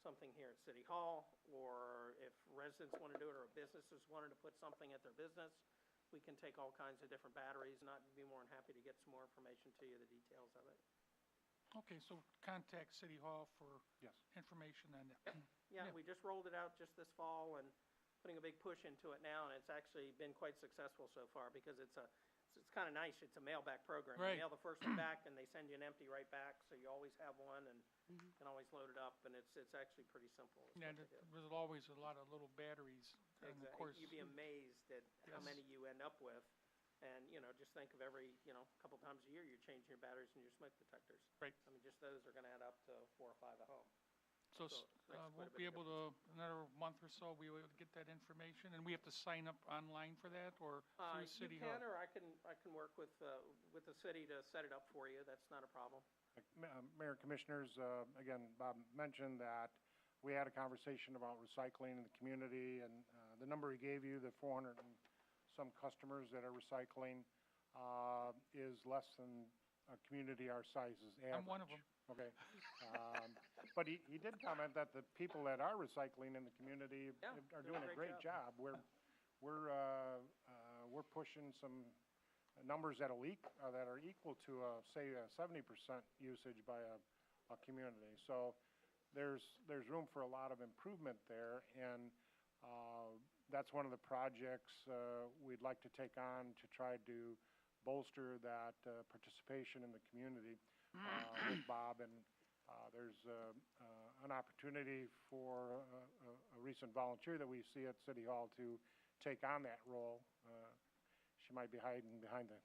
something here at City Hall, or if residents want to do it or businesses wanted to put something at their business, we can take all kinds of different batteries, and I'd be more than happy to get some more information to you, the details of it. Okay, so contact City Hall for Yes. information on that. Yeah, we just rolled it out just this fall and putting a big push into it now, and it's actually been quite successful so far because it's kind of nice. It's a mail-back program. Right. You mail the first one back, and they send you an empty right back, so you always have one and can always load it up, and it's actually pretty simple. is And what they do. there's always a lot of little batteries. And of course, You'd be amazed at how Yes. many you end up with. And, just think of every, couple times a year, you're changing your batteries and your smoke detectors. Right. I mean, just those are going to add up to 4 or 5 at home. so so it makes quite we'll a bit be of able to, another month or so, we will get that information, and we have to sign up online for that, or through City You Hall? can, or I can work with the city to set it up for you. That's not a problem. Mayor, Commissioners, again, Bob mentioned that we had a conversation about recycling in the community, and the number he gave you, the 400 and some customers that are recycling, is less than a community our size's average. I'm one of them. Okay. But he did comment that the people that are recycling in the community Yeah, are doing a great job. We're pushing some numbers that are equal to, say, a 70% usage by a community. So there's room for a lot of improvement there, and that's one of the projects we'd like to take on to try to bolster that participation in the community with Bob. And there's an opportunity for a recent volunteer that we see at City Hall to take on that role. She might be hiding behind the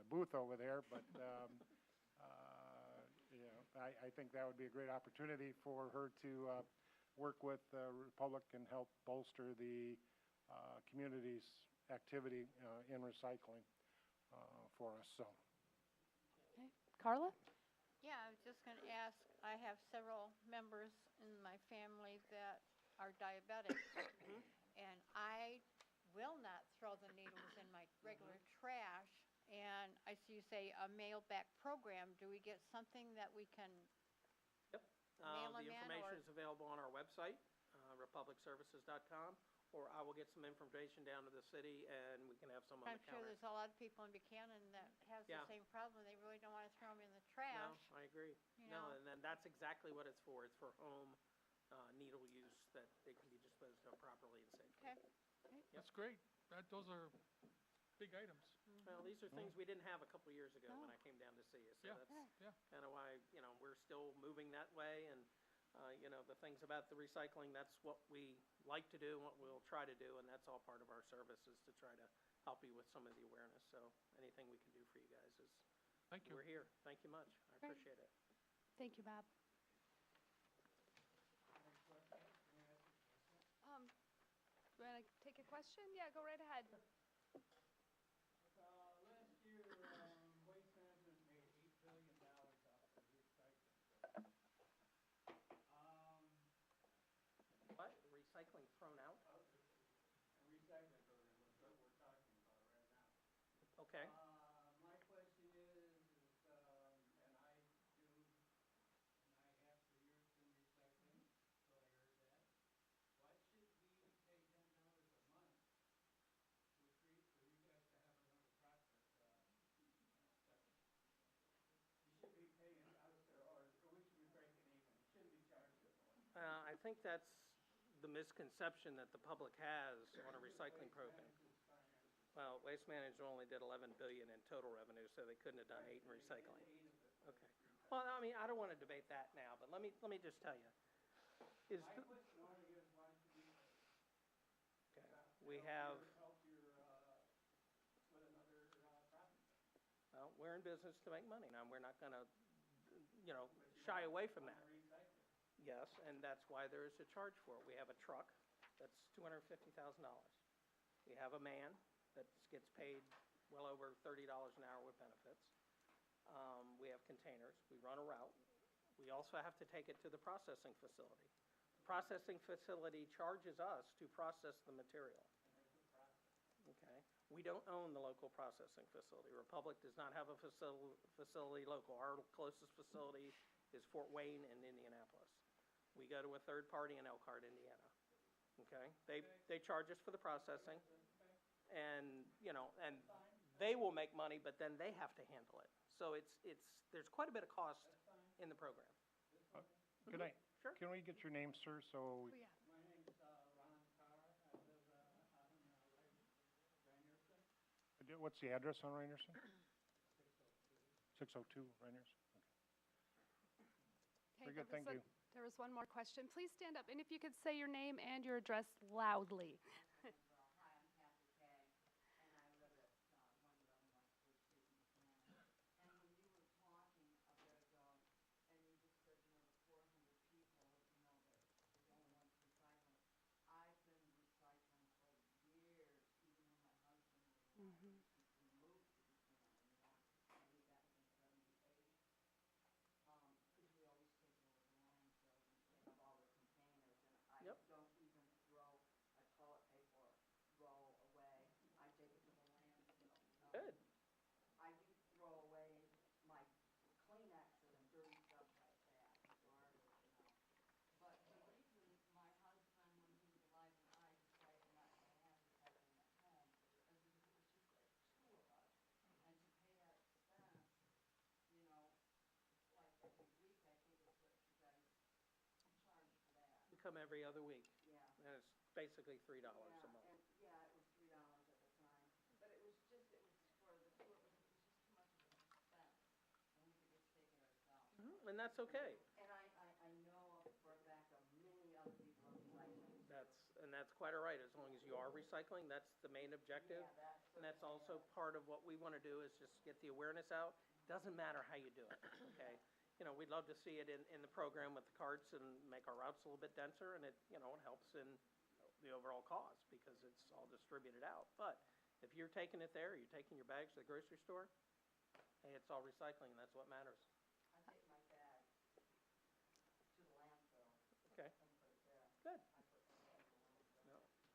booth over there, but I think that would be a great opportunity for her to work with Republic and help bolster the community's activity in recycling for us. So. Okay. Carla? Yeah, I was just going to ask, I have several members in my family that are diabetic, and I will not throw the needles in my regular trash. And I see you say a mail-back program. Do we get something that we can Yep. mail The them in, information or? is available on our website, republicservices.com, or I will get some information down to the city, and we can have some on I'm the sure counter. there's a lot of people in Buchanan that has the Yeah. same problem. They really don't want to throw them in the No, trash. I agree. you No, know. and then that's exactly what it's for. It's for home needle use, that they can be disposed of properly and safely. Okay. That's great. Those are big items. Well, these are things we didn't have a couple of years ago when No. I came down to see you. So Yeah. that's Yeah. kind of why, we're still moving that way. And, the things about the recycling, that's what we like to do and what we'll try to do. And that's all part of our service, is to try to help you with some of the awareness. So anything we can do for you guys is, Thank you. we're here. Thank you much. I Great. appreciate it. Thank you, Bob. You want to take a question? Yeah, go right ahead. Last year, Waste Management made $8 billion off the recycling program. What? Recycling thrown out? The recycling program is what we're talking about right now. Okay. My question is, and I do 9.5 years in recycling, so I heard that. Why should we pay $10 a month for you guys to have another process section? You should be paying us, or we should be breaking even. You shouldn't be charging more. I think that's the misconception that the public has on a recycling program. Well, Waste Management only did 11 billion in total revenue, so they couldn't have done 8 in recycling. Okay. Well, I mean, I don't want to debate that now, but let me just tell you. My question only is, why should we pay? Okay. We have, Help your, with another profit center. well, we're in business to make money. Now, we're not going to, shy away from that. Recycling. Yes, and that's why there is a charge for it. We have a truck that's $250,000. We have a man that gets paid well over $30 an hour with benefits. We have containers. We run a route. We also have to take it to the processing facility. The processing facility charges us to process the material. Okay? We don't own the local processing facility. Republic does not have a facility local. Our closest facility is Fort Wayne and Indianapolis. We go to a third party in Elkhart, Indiana. Okay? They charge us for the processing, and and they will make money, but then they have to handle it. So there's quite a bit of cost in the program. Can I, Sure. can we get your name, sir, so? Oh, yeah. My name's Ron Carr. I live out in Reinerson. What's the address on Reinerson? 602 Reinerson? Okay, Very good, thank you. There was one more question. Please stand up, and if you could say your name and your address loudly. Hi, I'm Kathy Kay, and I live at 111 West First Street in Buchanan. And when you were talking a bit ago, and you just said, the 400 people, that the only ones recycling. I've been recycling for years, even when my husband was alive. Since we moved to Buchanan, maybe back in 78. Because we always take it over to the landfill and take up all the containers, and I Yep. don't even throw a toilet paper roll away. I take it to the landfill. Good. I do throw away my Kleenexes and dirty stuff like that, garbage, But the reason my husband, when he was alive, and I decided not to have recycling at home is because it was just like 2 of us. And to pay that expense, like every week, I think is what you guys charge for that. We come every other week, Yeah. and it's basically $3 a month. And, it was $3 at the time, but it was for the 2 of us, it was just too much of an expense, and we could just take it ourselves. And that's okay. And I know for a fact of many other people are recycling. That's quite all right, as long as you are recycling, that's the main objective. Yeah, And that's also part of what we want to do, is just get the awareness out. Doesn't matter how you do it, okay? We'd love to see it in the program with the carts and make our routes a little bit denser, and it helps in the overall cost because it's all distributed out. But if you're taking it there, you're taking your bags to the grocery store, hey, it's all recycling, and that's what matters. I take my bag.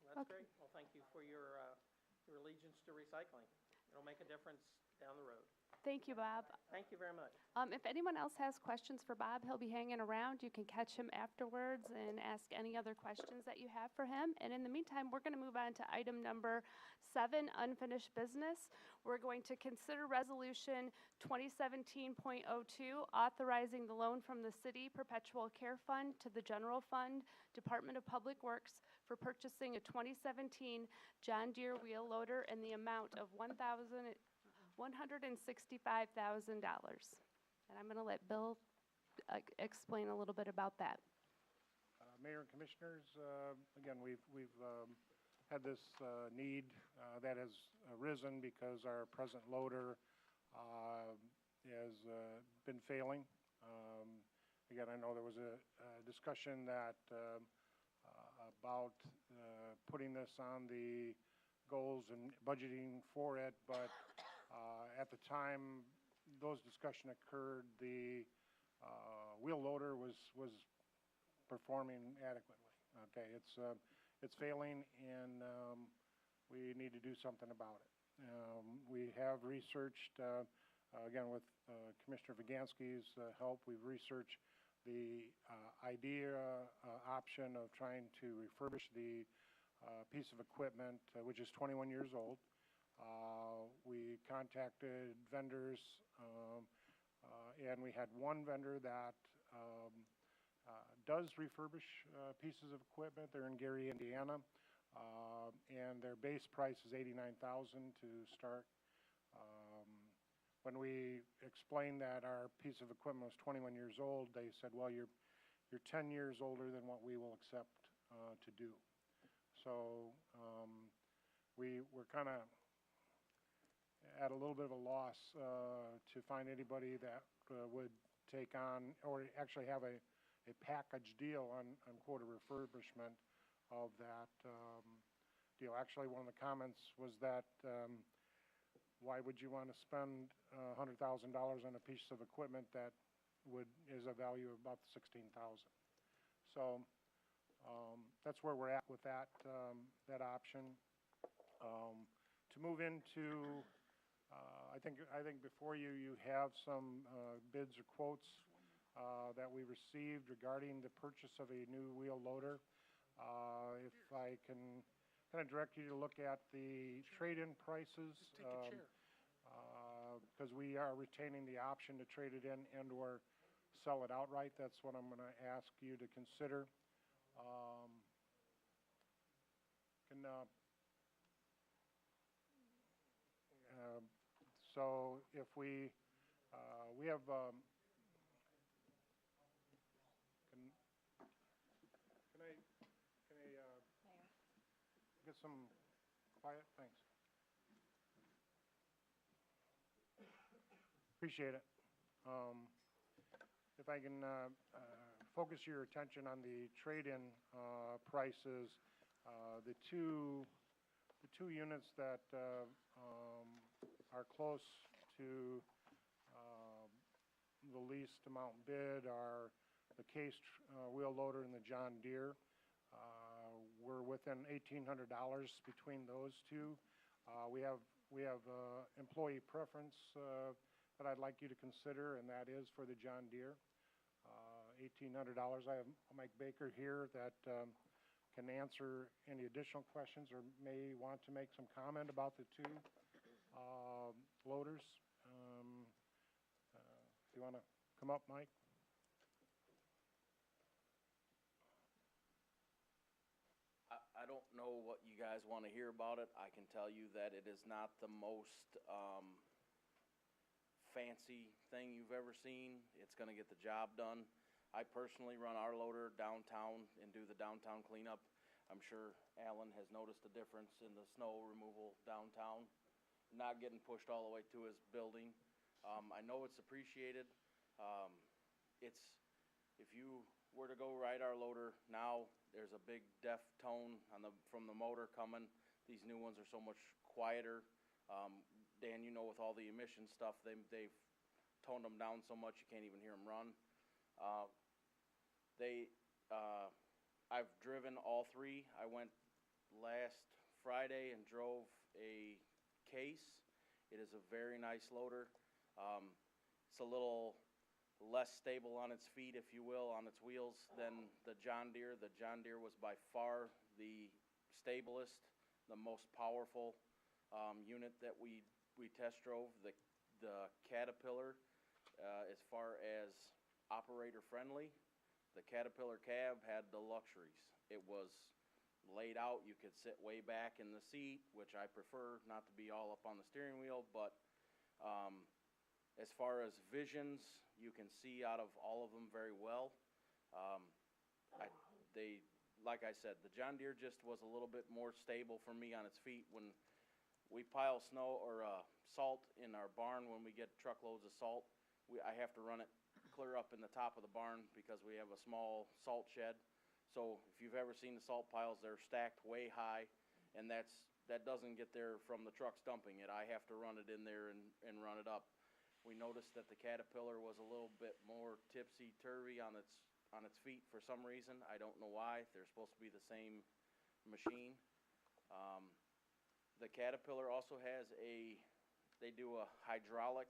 That's Okay. great. Well, thank you for your allegiance to recycling. It'll make a difference down the road. Thank you, Bob. Thank you very much. If anyone else has questions for Bob, he'll be hanging around. You can catch him afterwards and ask any other questions that you have for him. And in the meantime, we're going to move on to item number 7, unfinished business. We're going to consider Resolution 2017.02, authorizing the loan from the City Perpetual Care Fund to the General Fund, Department of Public Works, for purchasing a 2017 John Deere wheel loader in the amount of $165,000. And I'm going to let Bill explain a little bit about that. Mayor and Commissioners, again, we've had this need that has arisen because our present loader has been failing. Again, I know there was a discussion that about putting this on the goals and budgeting for it, but at the time those discussion occurred, the wheel loader was performing adequately. Okay, it's failing, and we need to do something about it. We have researched, again with Commissioner Viganski's help, we've researched the option of trying to refurbish the piece of equipment, which is 21 years old. We contacted vendors, and we had one vendor that does refurbish pieces of equipment. They're in Gary, Indiana, and their base price is $89,000 to start. When we explained that our piece of equipment was 21 years old, they said, well, you're 10 years older than what we will accept to do. So we're kind of at a little bit of a loss to find anybody that would take on or actually have a package deal on quote a refurbishment of that deal. Actually, one of the comments was that why would you want to spend $100,000 on a piece of equipment that is a value of about $16,000? So that's where we're at with that option. To move into, I think before you have some bids or quotes that we received regarding the purchase of a new wheel loader. If I can kind of direct you to look at the trade-in prices. Take a chair. Because we are retaining the option to trade it in and or sell it outright. That's what I'm going to ask you to consider. So if we have can I get some quiet? Thanks. Appreciate it. If I can focus your attention on the trade-in prices, the two units that are close to the least amount bid are the Case wheel loader and the John Deere. We're within $1,800 between those two. We have employee preference that I'd like you to consider, and that is for the John Deere. $1,800. I have Mike Baker here that can answer any additional questions or may want to make some comment about the two loaders. If you want to come up, Mike. I don't know what you guys want to hear about it. I can tell you that it is not the most fancy thing you've ever seen. It's going to get the job done. I personally run our loader downtown and do the downtown cleanup. I'm sure Alan has noticed a difference in the snow removal downtown, not getting pushed all the way to his building. I know it's appreciated. If you were to go ride our loader now, there's a big def tone from the motor coming. These new ones are so much quieter. Dan, you know, with all the emission stuff, they've toned them down so much you can't even hear them run. I've driven all three. I went last Friday and drove a Case. It is a very nice loader. It's a little less stable on its feet, if you will, on its wheels than the John Deere. The John Deere was by far the stablest, the most powerful unit that we test drove. The Caterpillar, as far as operator friendly, the Caterpillar cab had the luxuries. It was laid out. You could sit way back in the seat, which I prefer, not to be all up on the steering wheel, but as far as visions, you can see out of all of them very well. Like I said, the John Deere just was a little bit more stable for me on its feet. When we pile snow or salt in our barn, when we get truckloads of salt, I have to run it clear up in the top of the barn because we have a small salt shed. So if you've ever seen the salt piles, they're stacked way high, and that doesn't get there from the trucks dumping it. I have to run it in there and run it up. We noticed that the Caterpillar was a little bit more tipsy-turvy on its feet for some reason. I don't know why. They're supposed to be the same machine. The Caterpillar also has they do a hydraulic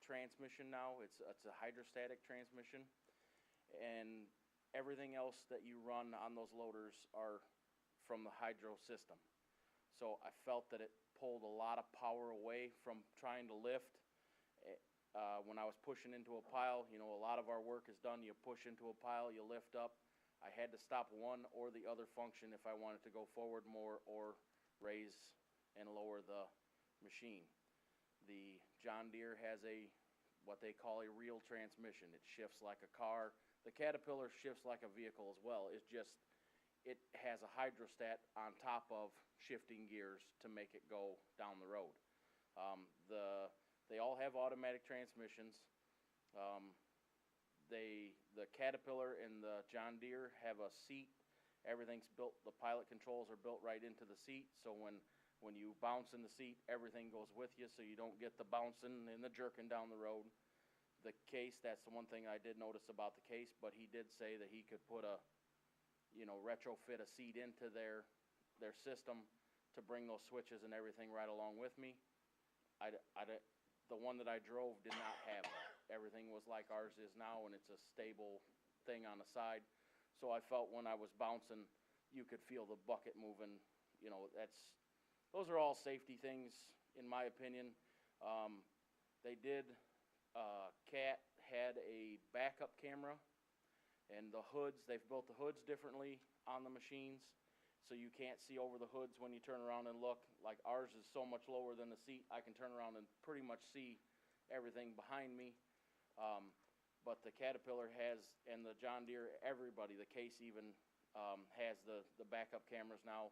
transmission now. It's a hydrostatic transmission, and everything else that you run on those loaders are from the hydro system. So I felt that it pulled a lot of power away from trying to lift. When I was pushing into a pile, a lot of our work is done. You push into a pile, you lift up. I had to stop one or the other function if I wanted to go forward more or raise and lower the machine. The John Deere has what they call a reel transmission. It shifts like a car. The Caterpillar shifts like a vehicle as well. It has a hydrostat on top of shifting gears to make it go down the road. They all have automatic transmissions. The Caterpillar and the John Deere have a seat. Everything's built, the pilot controls are built right into the seat, so when you bounce in the seat, everything goes with you, so you don't get the bouncing and the jerking down the road. The Case, that's the one thing I did notice about the Case, but he did say that he could put retrofit a seat into their system to bring those switches and everything right along with me. The one that I drove did not have that. Everything was like ours is now, and it's a stable thing on the side. So I felt when I was bouncing, you could feel the bucket moving. Those are all safety things, in my opinion. Cat had a backup camera, and the hoods, they've built the hoods differently on the machines, so you can't see over the hoods when you turn around and look. Like ours is so much lower than the seat, I can turn around and pretty much see everything behind me. But the Caterpillar has, and the John Deere, everybody, the Case even, has the backup cameras now.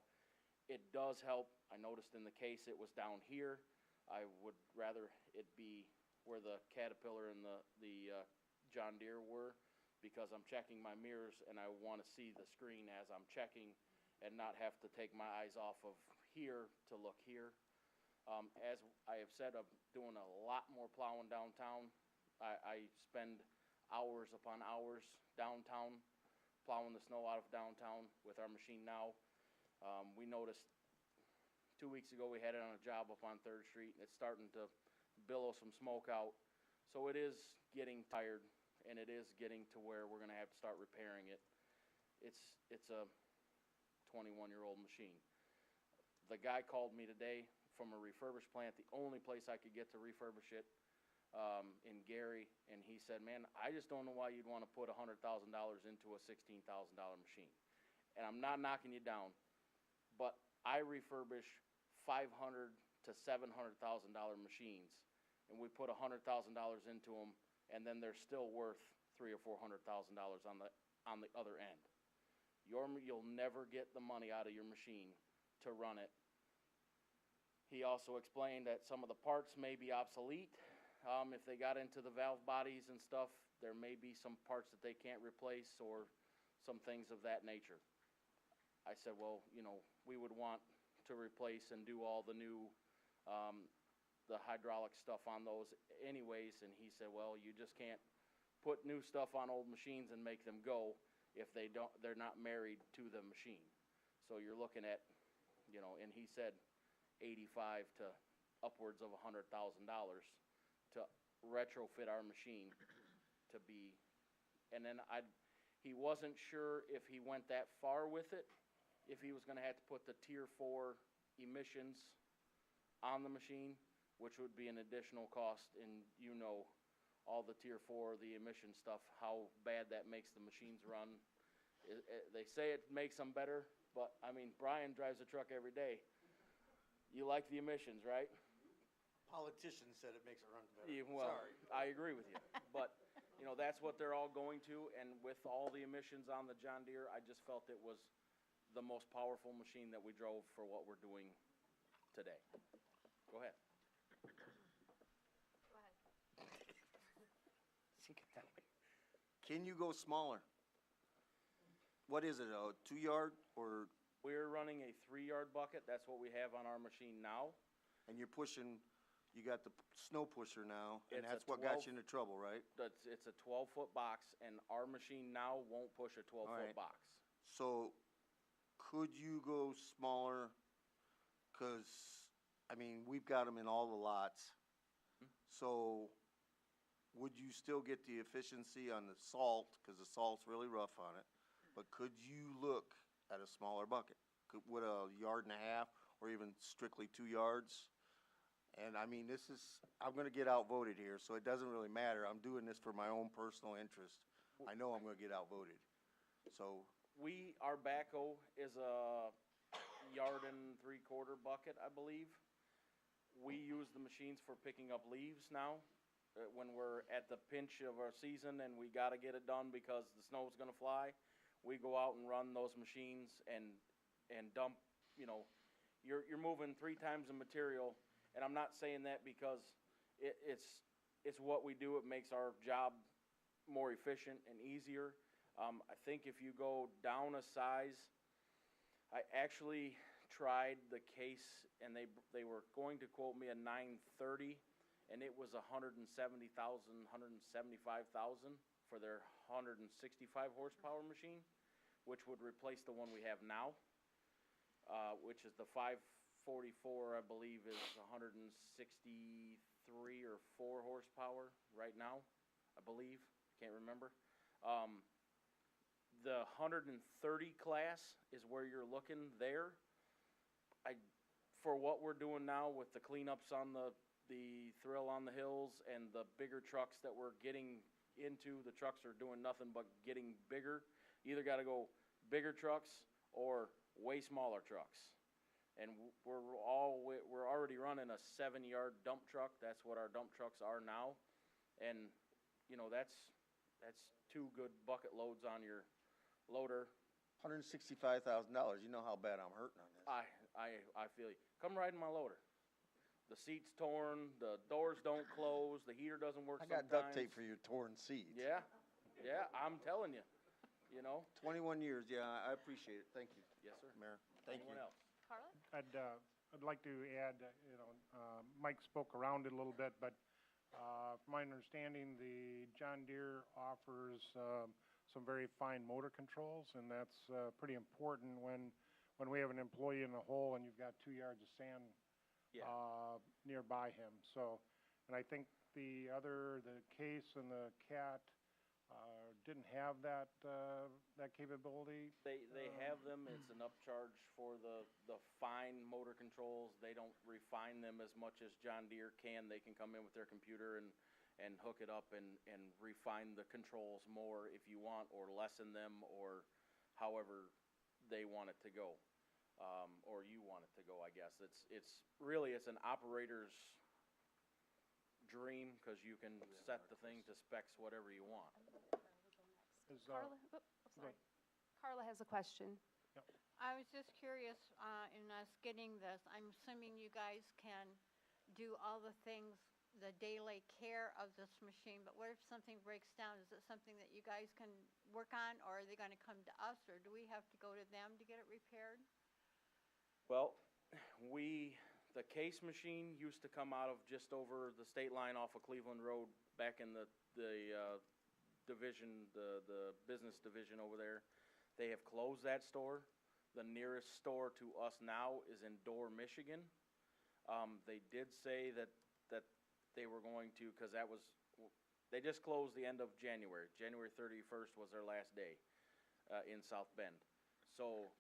It does help. I noticed in the Case it was down here. I would rather it be where the Caterpillar and the John Deere were, because I'm checking my mirrors and I want to see the screen as I'm checking and not have to take my eyes off of here to look here. As I have said, I'm doing a lot more plowing downtown. I spend hours upon hours downtown plowing the snow out of downtown with our machine now. We noticed 2 weeks ago we had it on a job up on 3rd Street, and it's starting to billow some smoke out. So it is getting tired, and it is getting to where we're going to have to start repairing it. It's a 21-year-old machine. The guy called me today from a refurbished plant, the only place I could get to refurbish it in Gary, and he said, man, I just don't know why you'd want to put $100,000 into a $16,000 machine. And I'm not knocking you down, but I refurbish $500,000 to $700,000 machines, and we put $100,000 into them, and then they're still worth $300,000 or $400,000 on the other end. You'll never get the money out of your machine to run it. He also explained that some of the parts may be obsolete. If they got into the valve bodies and stuff, there may be some parts that they can't replace or some things of that nature. I said, well, we would want to replace and do all the new, the hydraulic stuff on those anyways. And he said, well, you just can't put new stuff on old machines and make them go if they're not married to the machine. So you're looking at, and he said 85 to upwards of $100,000 to retrofit our machine to be, and then he wasn't sure if he went that far with it, if he was gonna have to put the Tier 4 emissions on the machine, which would be an additional cost, and all the Tier 4, the emission stuff, how bad that makes the machines run. They say it makes them better, but, Brian drives a truck every day. You like the emissions, right? Politician said it makes it run better. Well, Sorry. I agree with you, but, that's what they're all going to, and with all the emissions on the John Deere, I just felt it was the most powerful machine that we drove for what we're doing today. Go ahead. Can you go smaller? What is it, a 2-yard or? We're running a 3-yard bucket. That's what we have on our machine now. And you're pushing, you got the snow pusher now, and It's that's a what got 12 you into trouble, right? It's a 12-foot box, and our machine now won't push a 12-foot Alright. box. So, could you go smaller? Because, we've got them in all the lots. So, would you still get the efficiency on the salt, because the salt's really rough on it, but could you look at a smaller bucket? Would a 1.5 yards, or even strictly 2 yards? And I'm going to get outvoted here, so it doesn't really matter. I'm doing this for my own personal interest. I know I'm going to get outvoted. So, Our backhoe is a 1.75 yard bucket, I believe. We use the machines for picking up leaves now, when we're at the pinch of our season and we gotta get it done because the snow's gonna fly. We go out and run those machines and dump, you're moving 3 times the material, and I'm not saying that because it's what we do. It makes our job more efficient and easier. I think if you go down a size, I actually tried the case, and they were going to quote me a 930, and it was $170,000, $175,000 for their 165 horsepower machine, which would replace the one we have now, which is the 544, I believe, is 163 or 4 horsepower right now, I believe. Can't remember. The 130 class is where you're looking there. For what we're doing now with the cleanups on the thrill on the hills and the bigger trucks that we're getting into, the trucks are doing nothing but getting bigger. You either got to go bigger trucks or way smaller trucks. And we're already running a 7-yard dump truck. That's what our dump trucks are now. And, that's 2 good bucket loads on your loader. $165,000. You know how bad I'm hurting on this. I feel you. Come ride in my loader. The seat's torn, the doors don't close, the heater doesn't work I got sometimes. duct tape for your torn seats. Yeah, I'm telling you, 21 years, yeah, I appreciate it. Thank you. Yes, sir. Mayor, thank you. Anyone else? Carla? I'd like to add, Mike spoke around it a little bit, but from my understanding, the John Deere offers some very fine motor controls, and that's pretty important when we have an employee in the hole and you've got 2 yards of sand nearby him. So, and I think the case and the cat didn't have that capability. They have them. It's an upcharge for the fine motor controls. They don't refine them as much as John Deere can. They can come in with their computer and hook it up and refine the controls more if you want, or lessen them, or however they want it to go, or you want it to go, I guess. It's an operator's dream, because you can set the thing to specs whatever you want. Carla, sorry. Carla has a question. I was just curious, in us getting this, I'm assuming you guys can do all the things, the daily care of this machine, but what if something breaks down? Is it something that you guys can work on, or are they gonna come to us, or do we have to go to them to get it repaired? Well, the case machine used to come out of just over the state line off of Cleveland Road back in the division, the business division over there. They have closed that store. The nearest store to us now is in Door, Michigan. They did say that they were going to, because they just closed the end of January. January 31st was their last day in South Bend. So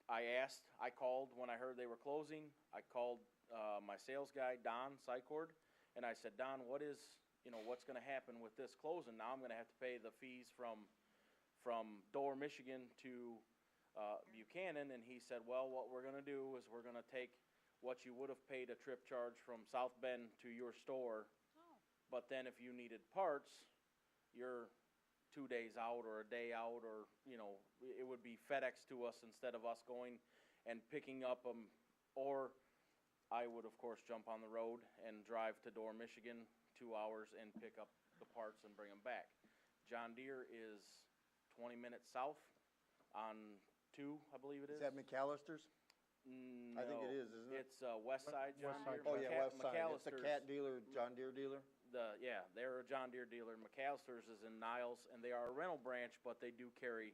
I called when I heard they were closing. I called my sales guy, Don Sycord, and I said, Don, what's going to happen with this closing? Now I'm going to have to pay the fees from Door, Michigan to Buchanan. And he said, well, what we're going to do is we're going to take what you would have paid a trip charge from South Bend to your store. But then if you needed parts, you're 2 days out or a day out, or, it would be FedEx to us instead of us going and picking up them. Or I would, of course, jump on the road and drive to Door, Michigan, 2 hours, and pick up the parts and bring them back. John Deere is 20 minutes south on 2, I believe it is. Is that McAllister's? No. I think it is, isn't it? It's West Side John West Side. Deere. Oh, yeah, West Side. It's the McAllister's- cat dealer, John Deere dealer? They're a John Deere dealer. McAllister's is in Niles, and they are a rental branch, but they do carry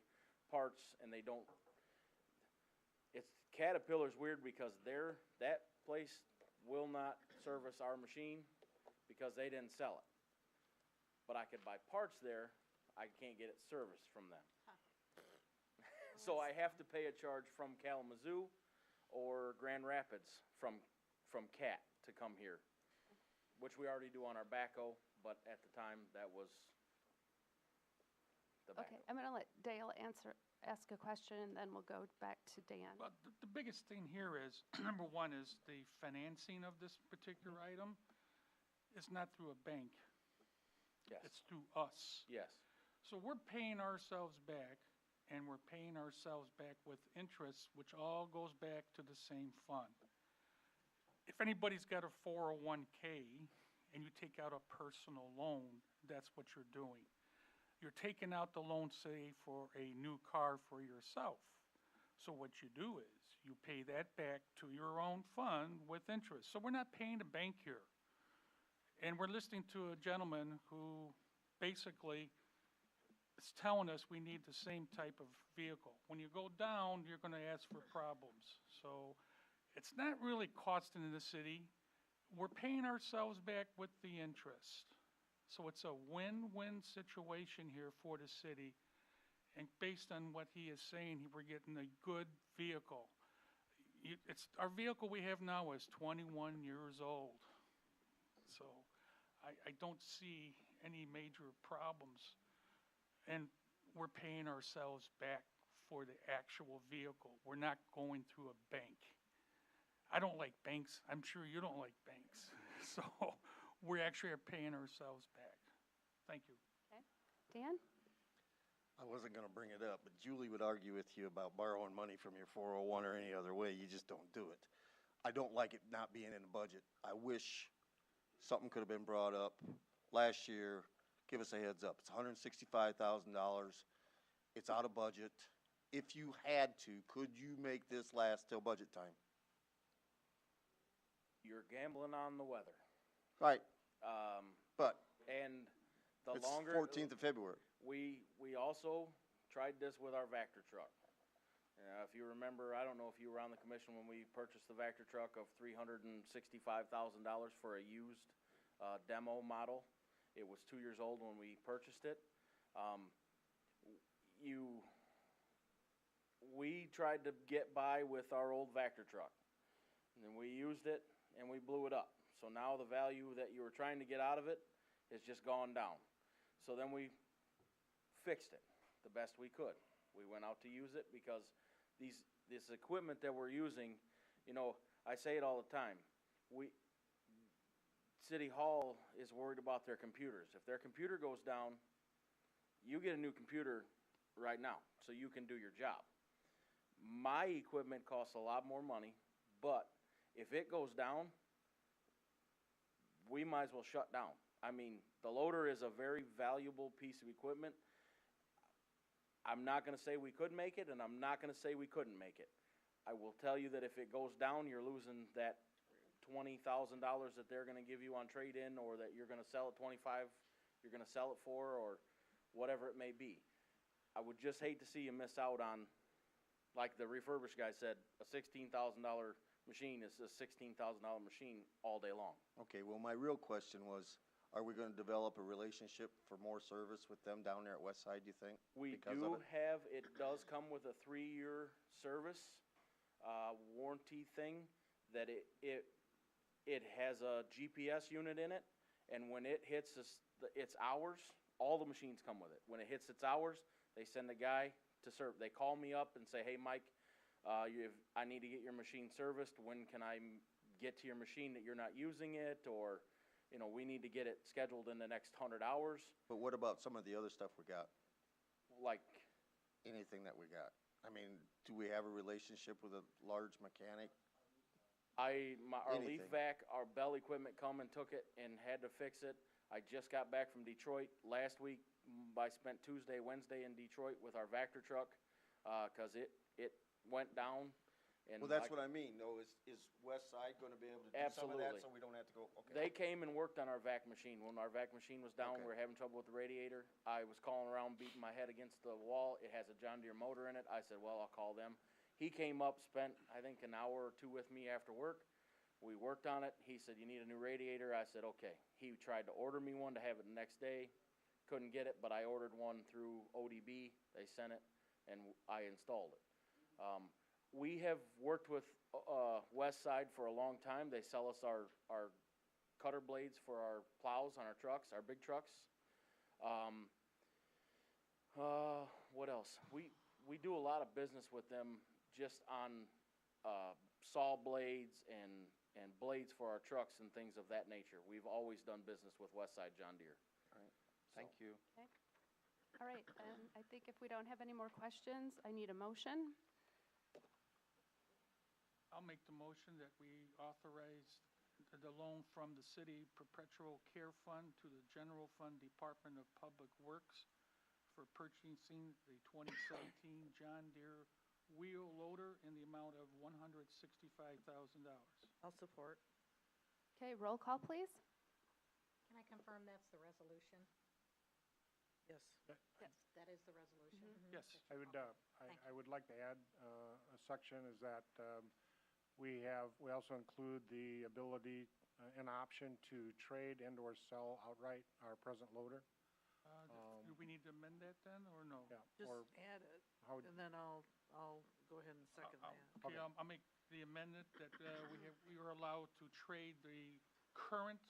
parts, and they don't. Caterpillar's weird because that place will not service our machine because they didn't sell it. But I could buy parts there. I can't get it serviced from them. So I have to pay a charge from Kalamazoo or Grand Rapids from CAT to come here, which we already do on our backhoe, but at the time, that was the backhoe. Okay, I'm going to let Dale ask a question, and then we'll go back to Dan. Well, the biggest thing here is, number one, is the financing of this particular item is not through a bank. Yes. It's through us. Yes. So we're paying ourselves back, and we're paying ourselves back with interest, which all goes back to the same fund. If anybody's got a 401k and you take out a personal loan, that's what you're doing. You're taking out the loan, say, for a new car for yourself. So what you do is you pay that back to your own fund with interest. So we're not paying the bank here. And we're listening to a gentleman who basically is telling us we need the same type of vehicle. When you go down, you're going to ask for problems. So it's not really costing the city. We're paying ourselves back with the interest. So it's a win-win situation here for the city. And based on what he is saying, we're getting a good vehicle. Our vehicle we have now is 21 years old. So I don't see any major problems. And we're paying ourselves back for the actual vehicle. We're not going through a bank. I don't like banks. I'm sure you don't like banks. So we actually are paying ourselves back. Thank you. Okay. Dan? I wasn't going to bring it up, but Julie would argue with you about borrowing money from your 401 or any other way. You just don't do it. I don't like it not being in the budget. I wish something could have been brought up last year. Give us a heads up. It's $165,000. It's out of budget. If you had to, could you make this last till budget time? You're gambling on the weather. Right. But And the it's longer 14th of February. we also tried this with our Vector truck. If you remember, I don't know if you were on the commission when we purchased the Vector truck of $365,000 for a used demo model. It was 2 years old when we purchased it. We tried to get by with our old Vector truck, and then we used it and we blew it up. So now the value that you were trying to get out of it has just gone down. So then we fixed it the best we could. We went out to use it because this equipment that we're using, I say it all the time. City Hall is worried about their computers. If their computer goes down, you get a new computer right now so you can do your job. My equipment costs a lot more money, but if it goes down, we might as well shut down. I mean, the loader is a very valuable piece of equipment. I'm not going to say we could make it, and I'm not going to say we couldn't make it. I will tell you that if it goes down, you're losing that $20,000 that they're going to give you on trade-in, or that you're going to sell at $25,000, you're going to sell it for, or whatever it may be. I would just hate to see you miss out on, like the refurbished guy said, a $16,000 machine is a $16,000 machine all day long. Okay, well, my real question was, are we gonna develop a relationship for more service with them down there at West Side, do you think? We because do of it? have, it does come with a 3-year service warranty thing that it has a GPS unit in it, and when it hits its hours, all the machines come with it. When it hits its hours, they send a guy to serve. They call me up and say, hey, Mike, I need to get your machine serviced. When can I get to your machine that you're not using it? Or, we need to get it scheduled in the next 100 hours. But what about some of the other stuff we got? Like, Anything that we got? I mean, do we have a relationship with a large mechanic? our leaf Anything. vac, our Bell equipment come and took it and had to fix it. I just got back from Detroit last week. I spent Tuesday, Wednesday in Detroit with our Vector truck, because it went down. And Well, that's what I mean, though, is West Side gonna be able to do some of that, Absolutely. so we don't have to go, okay? They came and worked on our vac machine. When our vac machine was down, Okay. we were having trouble with the radiator. I was calling around, beating my head against the wall. It has a John Deere motor in it. I said, well, I'll call them. He came up, spent, I think, an hour or two with me after work. We worked on it. He said, you need a new radiator? I said, okay. He tried to order me one to have it the next day. Couldn't get it, but I ordered one through ODB. They sent it, and I installed it. We have worked with West Side for a long time. They sell us our cutter blades for our plows on our trucks, our big trucks. What else? We do a lot of business with them just on saw blades and blades for our trucks and things of that nature. We've always done business with West Side John Deere. All right, thank you. Okay. All right, and I think if we don't have any more questions, I need a motion. I'll make the motion that we authorize the loan from the city perpetual care fund to the general fund Department of Public Works for purchasing the 2017 John Deere wheel loader in the amount of $165,000. I'll support. Okay, roll call, please. Can I confirm that's the resolution? Yes. Yes. That is the resolution? Yes. I would, Okay. Thank I would like to add a section is that we also include the ability, an option to trade and/or sell outright our present loader. Do we need to amend that then, or no? Yeah. Just Or add it, how would- and then I'll go ahead and second that. Okay, I'll make the amendment that we are allowed to trade the current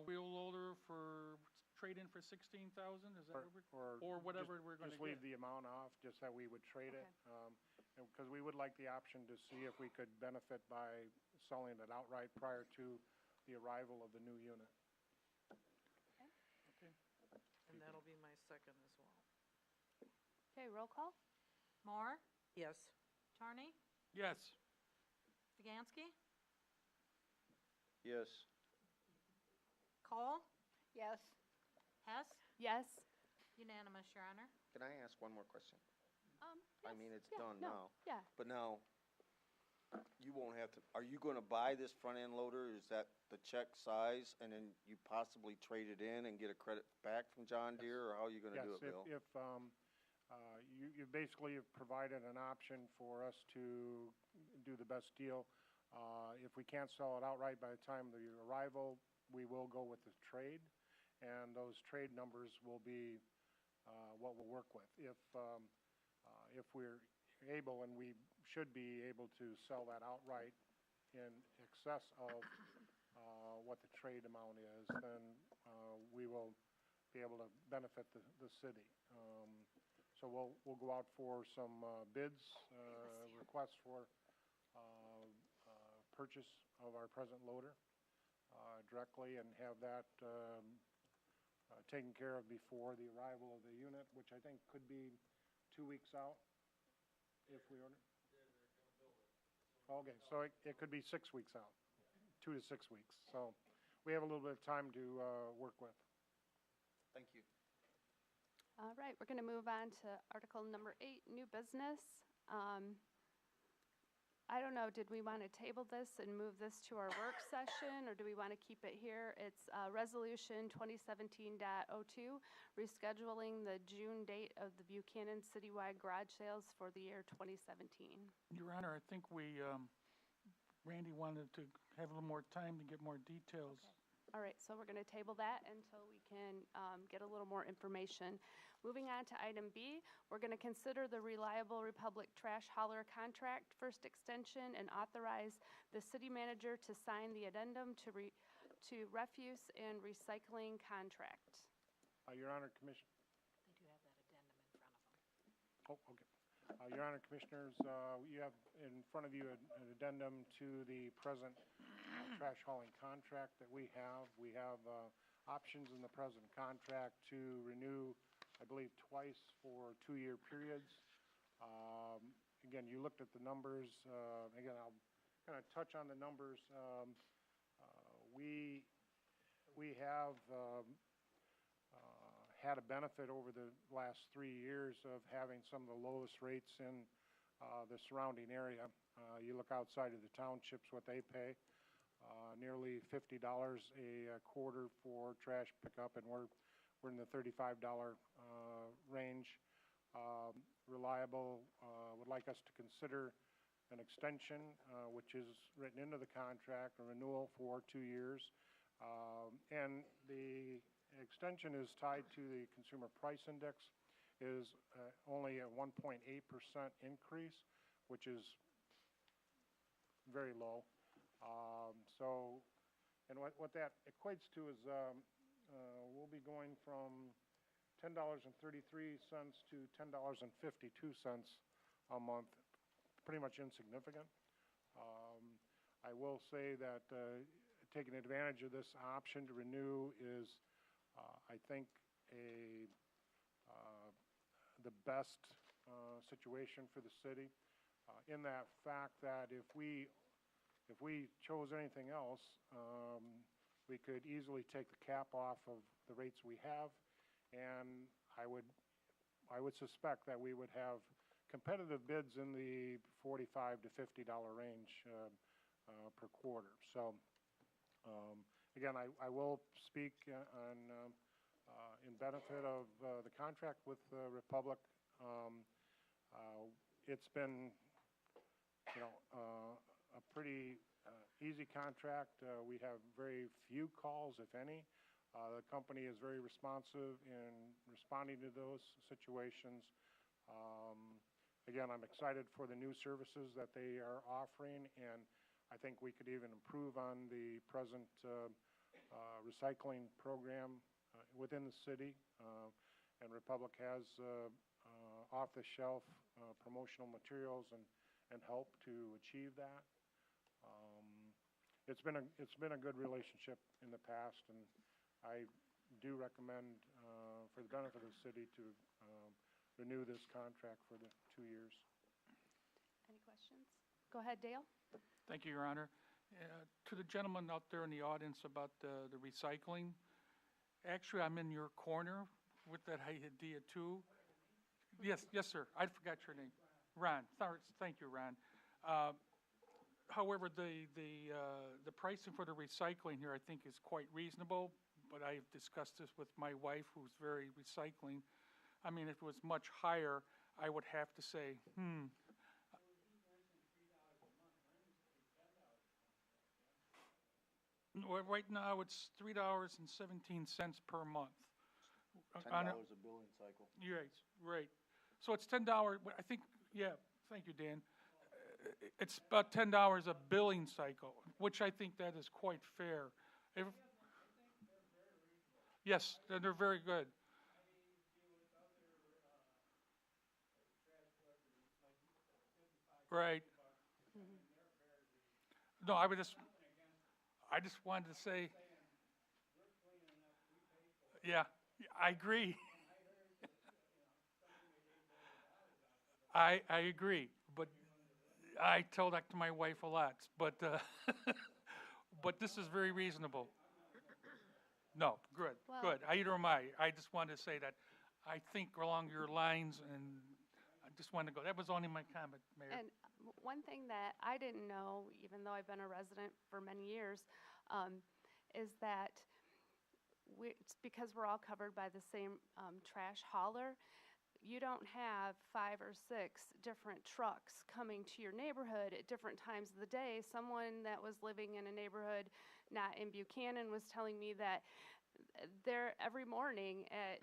wheel loader for, trade in for $16,000, is that what we're? Or whatever we're gonna Just leave get. the amount off, just that we would trade it. Because we would like the option to see if we could benefit by selling it outright prior to the arrival of the new unit. Okay. And that'll be my second as well. Okay, roll call. Moore, Yes. Charney, Yes. Sikansky, Yes. Cole, Yes. Hess, Yes. unanimous, Your Honor. Can I ask one more question? I Yes. mean, it's Yeah, done no, now. Yeah. But now, you won't have to, are you gonna buy this front-end loader? Is that the check size? And then you possibly trade it in and get a credit back from John Deere, or how are you gonna do it, Bill? Yes, if you basically have provided an option for us to do the best deal. If we can't sell it outright by the time of the arrival, we will go with the trade, and those trade numbers will be what we'll work with. If we're able, and we should be able to sell that outright in excess of what the trade amount is, then we will be able to benefit the city. So we'll go out for some bids, requests for purchase of our present loader directly, and have that taken care of before the arrival of the unit, which I think could be 2 weeks out if we order. Okay, so it could be 6 weeks out, 2 to 6 weeks. So we have a little bit of time to work with. Thank you. All right, we're going to move on to Article number 8, new business. I don't know, did we want to table this and move this to our work session, or do we want to keep it here? It's Resolution 2017-02, rescheduling the June date of the Buchanan citywide garage sales for the year 2017. Your Honor, I think Randy wanted to have a little more time to get more details. All right, so we're going to table that until we can get a little more information. Moving on to item B, we're going to consider the Reliable Republic trash hauler contract first extension and authorize the city manager to sign the addendum to refuse and recycling contract. Your Honor, Commissioner. They do have that addendum in front of them. Oh, okay. Your Honor, Commissioners, you have in front of you an addendum to the present trash hauling contract that we have. We have options in the present contract to renew, I believe, twice for 2-year periods. Again, you looked at the numbers. Again, I'll kind of touch on the numbers. We have had a benefit over the last 3 years of having some of the lowest rates in the surrounding area. You look outside of the townships, what they pay, nearly $50 a quarter for trash pickup, and we're in the $35 range. Reliable would like us to consider an extension, which is written into the contract, a renewal for 2 years. And the extension is tied to the Consumer Price Index, is only a 1.8% increase, which is very low. And what that equates to is we'll be going from $10.33 to $10.52 a month, pretty much insignificant. I will say that taking advantage of this option to renew is, I think, the best situation for the city, in that fact that if we chose anything else, we could easily take the cap off of the rates we have, and I would suspect that we would have competitive bids in the $45 to $50 range per quarter. So, again, I will speak in benefit of the contract with Republic. It's been, a pretty easy contract. We have very few calls, if any. The company is very responsive in responding to those situations. Again, I'm excited for the new services that they are offering, and I think we could even improve on the present recycling program within the city. And Republic has off-the-shelf promotional materials and help to achieve that. It's been a good relationship in the past, and I do recommend, for the benefit of the city, to renew this contract for the 2 years. Any questions? Go ahead, Dale. Thank you, Your Honor. To the gentleman out there in the audience about the recycling, actually, I'm in your corner with that idea too. Yes, sir. I forgot your name. Ron. Thank you, Ron. However, the pricing for the recycling here, I think, is quite reasonable, but I've discussed this with my wife, who's very recycling. I mean, if it was much higher, I would have to say, Well, right now, it's $3.17 per month. $10 a billing cycle. Right. So it's $10, I think, yeah, thank you, Dan. It's about $10 a billing cycle, which I think that is quite fair. Yes, they're very good. Right. No, I just wanted to say, yeah, I agree. I agree, but I tell that to my wife a lot, but but this is very reasonable. No, good. Either am I. I just wanted to say that I think along your lines, and I just wanted to go. That was only my comment, Mayor. And One thing that I didn't know, even though I've been a resident for many years, is that it's because we're all covered by the same trash hauler. You don't have 5 or 6 different trucks coming to your neighborhood at different times of the day. Someone that was living in a neighborhood not in Buchanan was telling me that there every morning at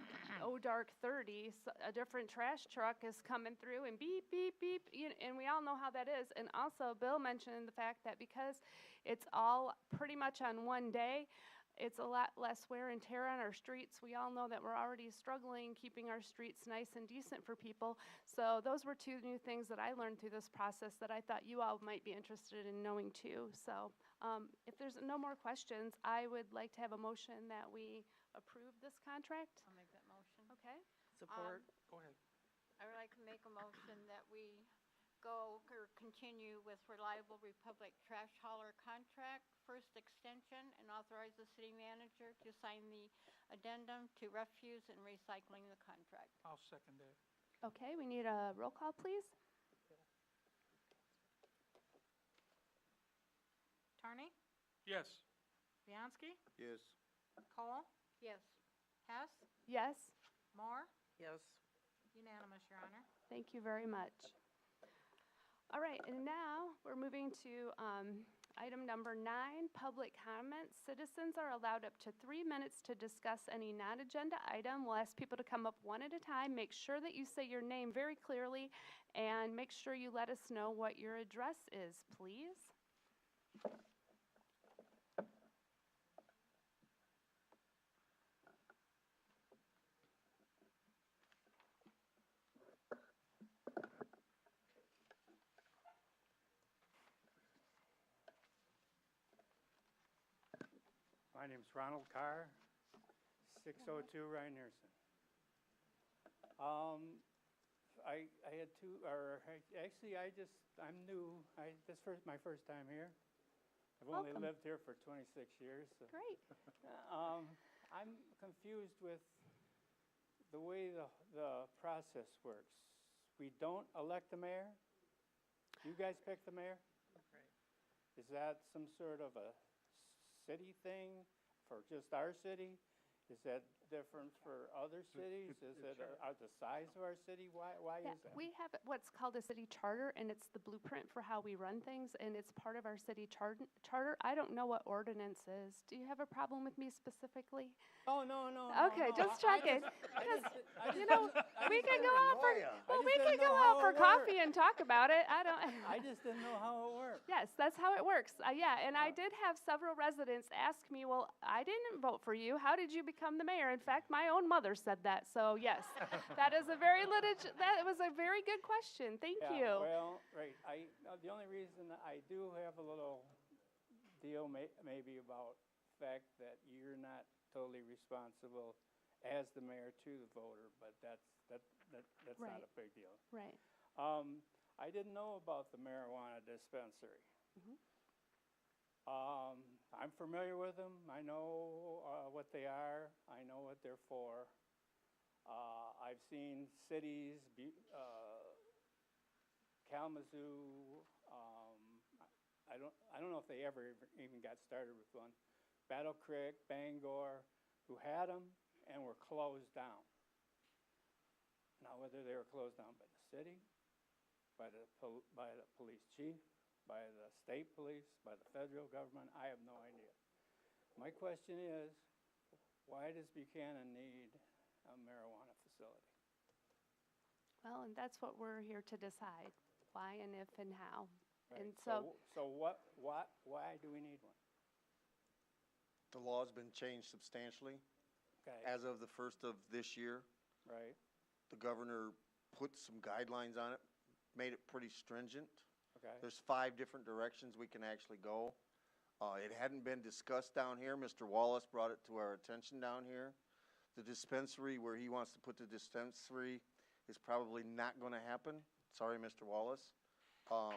dark 30, a different trash truck is coming through and beep, beep, beep, and we all know how that is. And also, Bill mentioned the fact that because it's all pretty much on one day, it's a lot less wear and tear on our streets. We all know that we're already struggling keeping our streets nice and decent for people. So those were 2 new things that I learned through this process that I thought you all might be interested in knowing too. So if there's no more questions, I would like to have a motion that we approve this contract. I'll make that motion. Okay? Support. Go ahead. I would like to make a motion that we go or continue with Reliable Republic Trash Hauler contract, first extension, and authorize the city manager to sign the addendum to refuse and recycling the contract. I'll second that. Okay, we need a roll call, please. Carney? Yes. Bianski? Yes. Cole? Yes. Hess? Yes? Moore? Yes. Unanimous, Your Honor. Thank you very much. All right, and now we're moving to item number 9, public comments. Citizens are allowed up to 3 minutes to discuss any non-agenda item. We'll ask people to come up one at a time. Make sure that you say your name very clearly, and make sure you let us know what your address is, please. My name's Ronald Carr, 602 Ryan-Nerson. I had I'm new. This is my first time here. I've only Welcome. lived here for 26 years. So. Great. I'm confused with the way the process works. We don't elect the mayor? You guys pick the mayor? Right. Is that some sort of a city thing for just our city? Is that different for other cities? Is it the size of our city? Why Yeah, is that? we have what's called a city charter, and it's the blueprint for how we run things, and it's part of our city charter. I don't know what ordinance is. Do you have a problem with me specifically? Oh, no. Okay, no. just checking. You know, we can go out for, well, just we can didn't go know out how for it coffee and talk about it. I just didn't know how it worked. Yes, that's how it works. Yeah, and I did have several residents ask me, well, I didn't vote for you. How did you become the mayor? In fact, my own mother said that. So yes, that was a very good question. Thank you. Well, right. The only reason I do have a little deal maybe about the fact that you're not totally responsible as the mayor to the voter, but that's Right. not a big deal. Right. I didn't know about the marijuana dispensary. Mhm. I'm familiar with them. I know what they are. I know what they're for. I've seen cities, Kalamazoo. I don't know if they ever even got started with one. Battle Creek, Bangor, who had them and were closed down. Now, whether they were closed down by the city, by the police chief, by the state police, by the federal government, I have no idea. My question is, why does Buchanan need a marijuana facility? Well, and that's what we're here to decide, why and if and how. Right. And so, Why do we need one? The law's been changed substantially. Okay, As of the first of this year, right, the governor put some guidelines on it, made it pretty stringent. okay. There's 5 different directions we can actually go. It hadn't been discussed down here. Mr. Wallace brought it to our attention down here. The dispensary, where he wants to put the dispensary, is probably not going to happen. Sorry, Mr. Wallace. I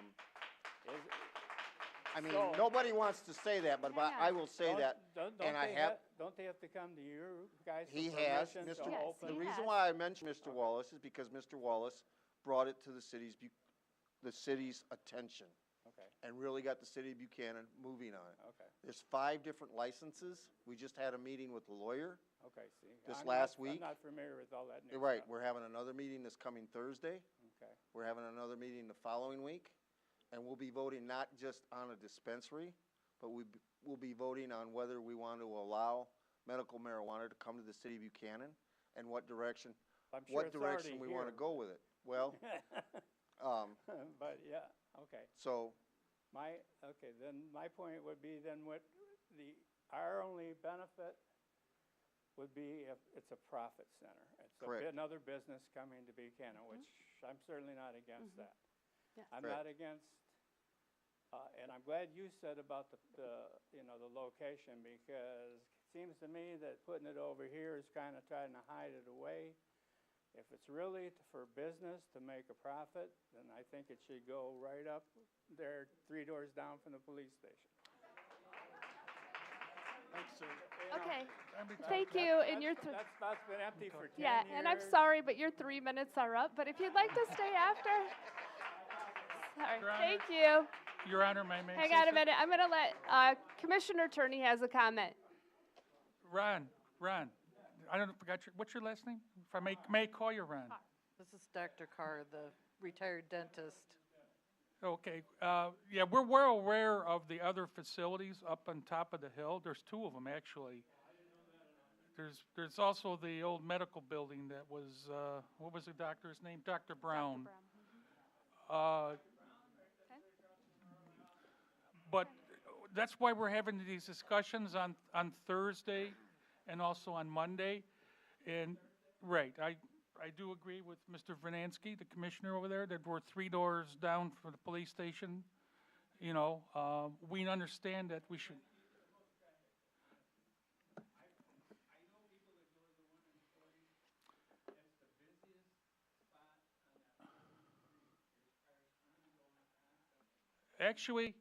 mean, So- nobody wants to say that, but Yeah. I will say that. Don't and I they have- don't they have to come to you guys for He has, permission to Mr. Yes, The open? he reason has. why I mentioned Mr. Wallace is because Mr. Wallace brought it to the city's, the city's attention Okay, and really got the city of Buchanan moving on it. okay, There's 5 different licenses. We just had a meeting with the lawyer. okay, see. This I'm last not- week? I'm not familiar with all that new You're right, stuff. we're having another meeting this coming Thursday. Okay, We're having another meeting the following week. And we'll be voting not just on a dispensary, but we'll be voting on whether we want to allow medical marijuana to come to the city of Buchanan and what direction, I'm sure it's already we want to here. go with it. Well, But, yeah, okay. so, Okay, then my point would be then our only benefit would be if it's a profit center. It's Correct. another business coming to Buchanan, which I'm certainly not against that. Yes. I'm Correct. not against, and I'm glad you said about the location, because it seems to me that putting it over here is kind of trying to hide it away. If it's really for business to make a profit, then I think it should go right up there, 3 doors down from the police station. Thanks, sir. Okay, Every time- thank you, and your, That spot's been empty for 10 yeah, years. and I'm sorry, but your 3 minutes are up, but if you'd like to stay after, sorry, Your Honor. thank you. Your Honor, may I say Hang on a something? minute, I'm gonna let, Commissioner Turney has a comment. Ron, I don't, forgot what's your last name? If I may I call you Ron? This is Dr. Carr, the retired dentist. Okay, yeah, we're well aware of the other facilities up on top of the hill. There's 2 of them, actually. There's also the old medical building that was, what was the doctor's name? Dr. Brown. But that's why we're having these discussions on Thursday and also on Monday. And, right, I do agree with Mr. Vernansky, the commissioner over there, that we're 3 doors down from the police station. You know, we understand that we should. Actually,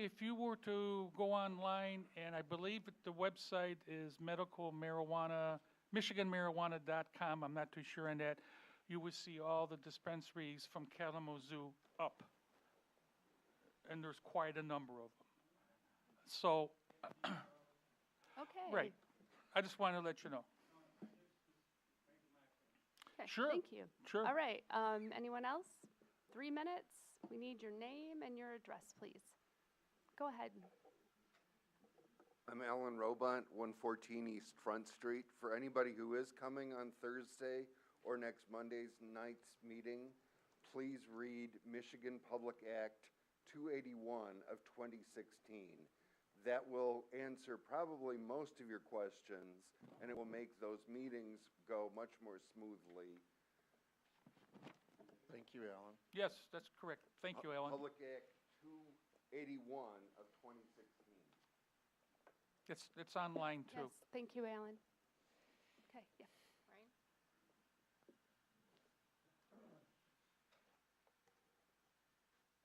if you were to go online, and I believe that the website is medical marijuana, michiganmarijuana.com, I'm not too sure on that, you would see all the dispensaries from Kalamazoo up. And there's quite a number of them. So, Okay. right, I just wanted to let you know. Okay, Sure. Thank you. Sure. All right, anyone else? 3 minutes. We need your name and your address, please. Go ahead. I'm Alan Robont, 114 East Front Street. For anybody who is coming on Thursday or next Monday's night's meeting, please read Michigan Public Act 281 of 2016. That will answer probably most of your questions, and it will make those meetings go much more smoothly. thank you, Alan. Yes, that's correct. Thank you, Alan. Public Act 281 of 2016. It's online, too. Yes, thank you, Alan. Okay, yeah. Ryan?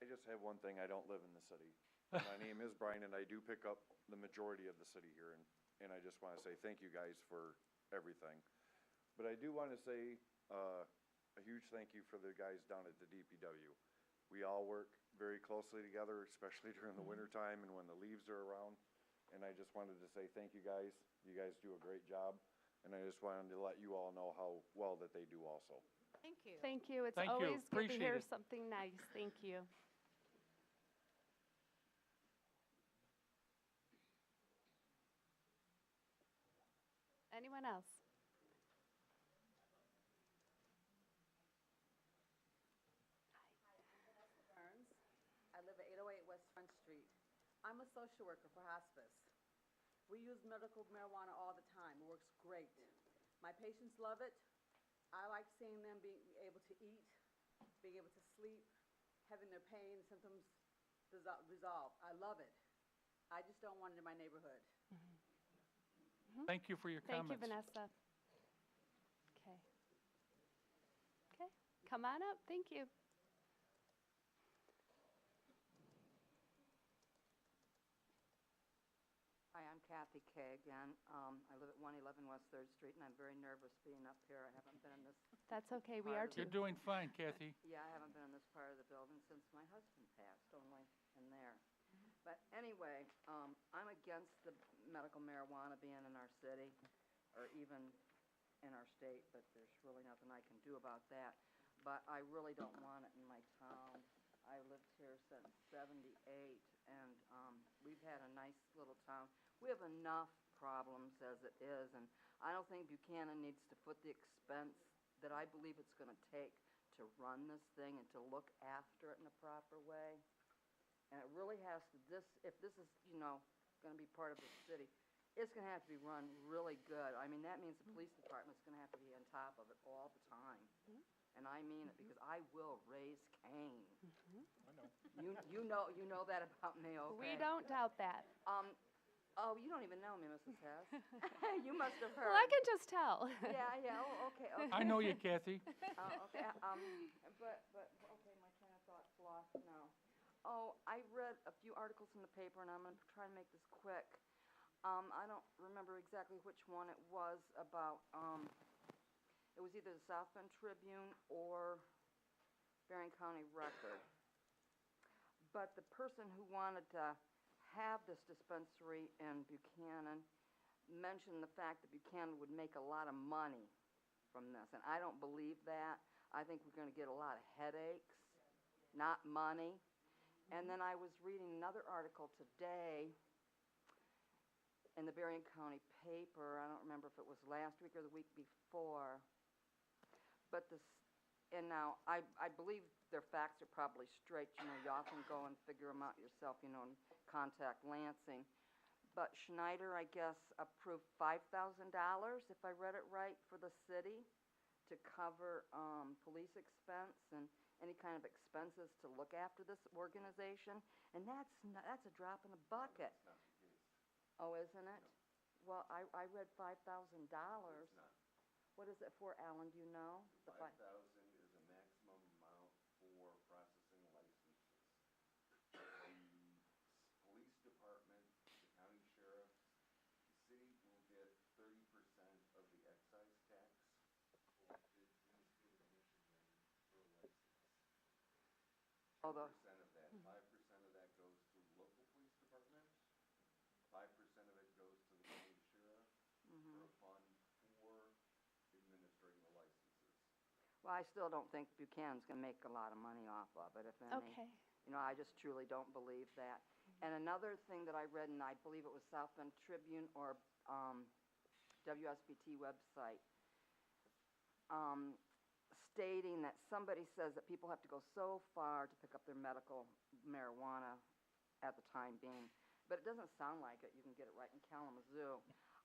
I just have one thing, I don't live in the city. My name is Brian, and I do pick up the majority of the city here, and I just want to say thank you guys for everything. But I do want to say a huge thank you for the guys down at the DPW. We all work very closely together, especially during the winter time and when the leaves are around. And I just wanted to say thank you guys. You guys do a great job, and I just wanted to let you all know how well that they do also. Thank you. Thank you. It's Thank you. always good to Appreciate hear it. something nice. Thank you. Anyone else? Burns. I live at 808 West Front Street. I'm a social worker for hospice. We use medical marijuana all the time. It works great. My patients love it. I like seeing them being able to eat, being able to sleep, having their pain symptoms resolved. I love it. I just don't want it in my neighborhood. Thank you for your Thank you, comments. Vanessa. Okay. Okay, come on up. Thank you. Hi, I'm Kathy Kay again. I live at 111 West 3rd Street, and I'm very nervous being up here. I haven't been in this. That's okay, we are too. You're doing fine, Kathy. Yeah, I haven't been in this part of the building since my husband passed, only in there. But anyway, I'm against the medical marijuana being in our city, or even in our state, but there's really nothing I can do about that. But I really don't want it in my town. I lived here since '78, and we've had a nice little town. We have enough problems as it is, and I don't think Buchanan needs to foot the expense that I believe it's going to take to run this thing and to look after it in a proper way. And it really has to, if this is, going to be part of the city, it's going to have to be run really good. I mean, that means the police department's going to have to be on top of it all the time. And I mean it, because I will raise Cain. I know. You know that about me, okay? We don't doubt that. Oh, you don't even know me, Mrs. Hess. You must have heard. Well, I can just tell. Yeah, oh, okay. I know you, Kathy. Okay, but, okay, my train of thought's lost now. Oh, I read a few articles in the paper, and I'm going to try and make this quick. I don't remember exactly which one it was about. It was either the South Bend Tribune or Berrien County Record. But the person who wanted to have this dispensary in Buchanan mentioned the fact that Buchanan would make a lot of money from this, and I don't believe that. I think we're going to get a lot of headaches, not money. And then I was reading another article today in the Berrien County paper. I don't remember if it was last week or the week before. But and now I believe their facts are probably straight. You often go and figure them out yourself, and contact Lansing. But Schneider, I guess, approved $5,000, if I read it right, for the city to cover police expense and any kind of expenses to look after this organization. And that's a drop in the bucket. That's not the case. Oh, isn't it? No. Well, I read $5,000. It's not. What is it for, Alan? Do you know? The 5,000 is a maximum amount for processing licenses. The police department, the county sheriff, the city will get 30% of the excise tax collected in the state of Michigan for a license. 10% of that. 5% of that goes to the local police department. 5% of it goes to the county sheriff for a fund for administering the licenses. Well, I still don't think Buchanan's going to make a lot of money off of it, if any. Okay. I just truly don't believe that. And another thing that I read, and I believe it was South Bend Tribune or WSBT website, stating that somebody says that people have to go so far to pick up their medical marijuana at the time being. But it doesn't sound like it. You can get it right in Kalamazoo.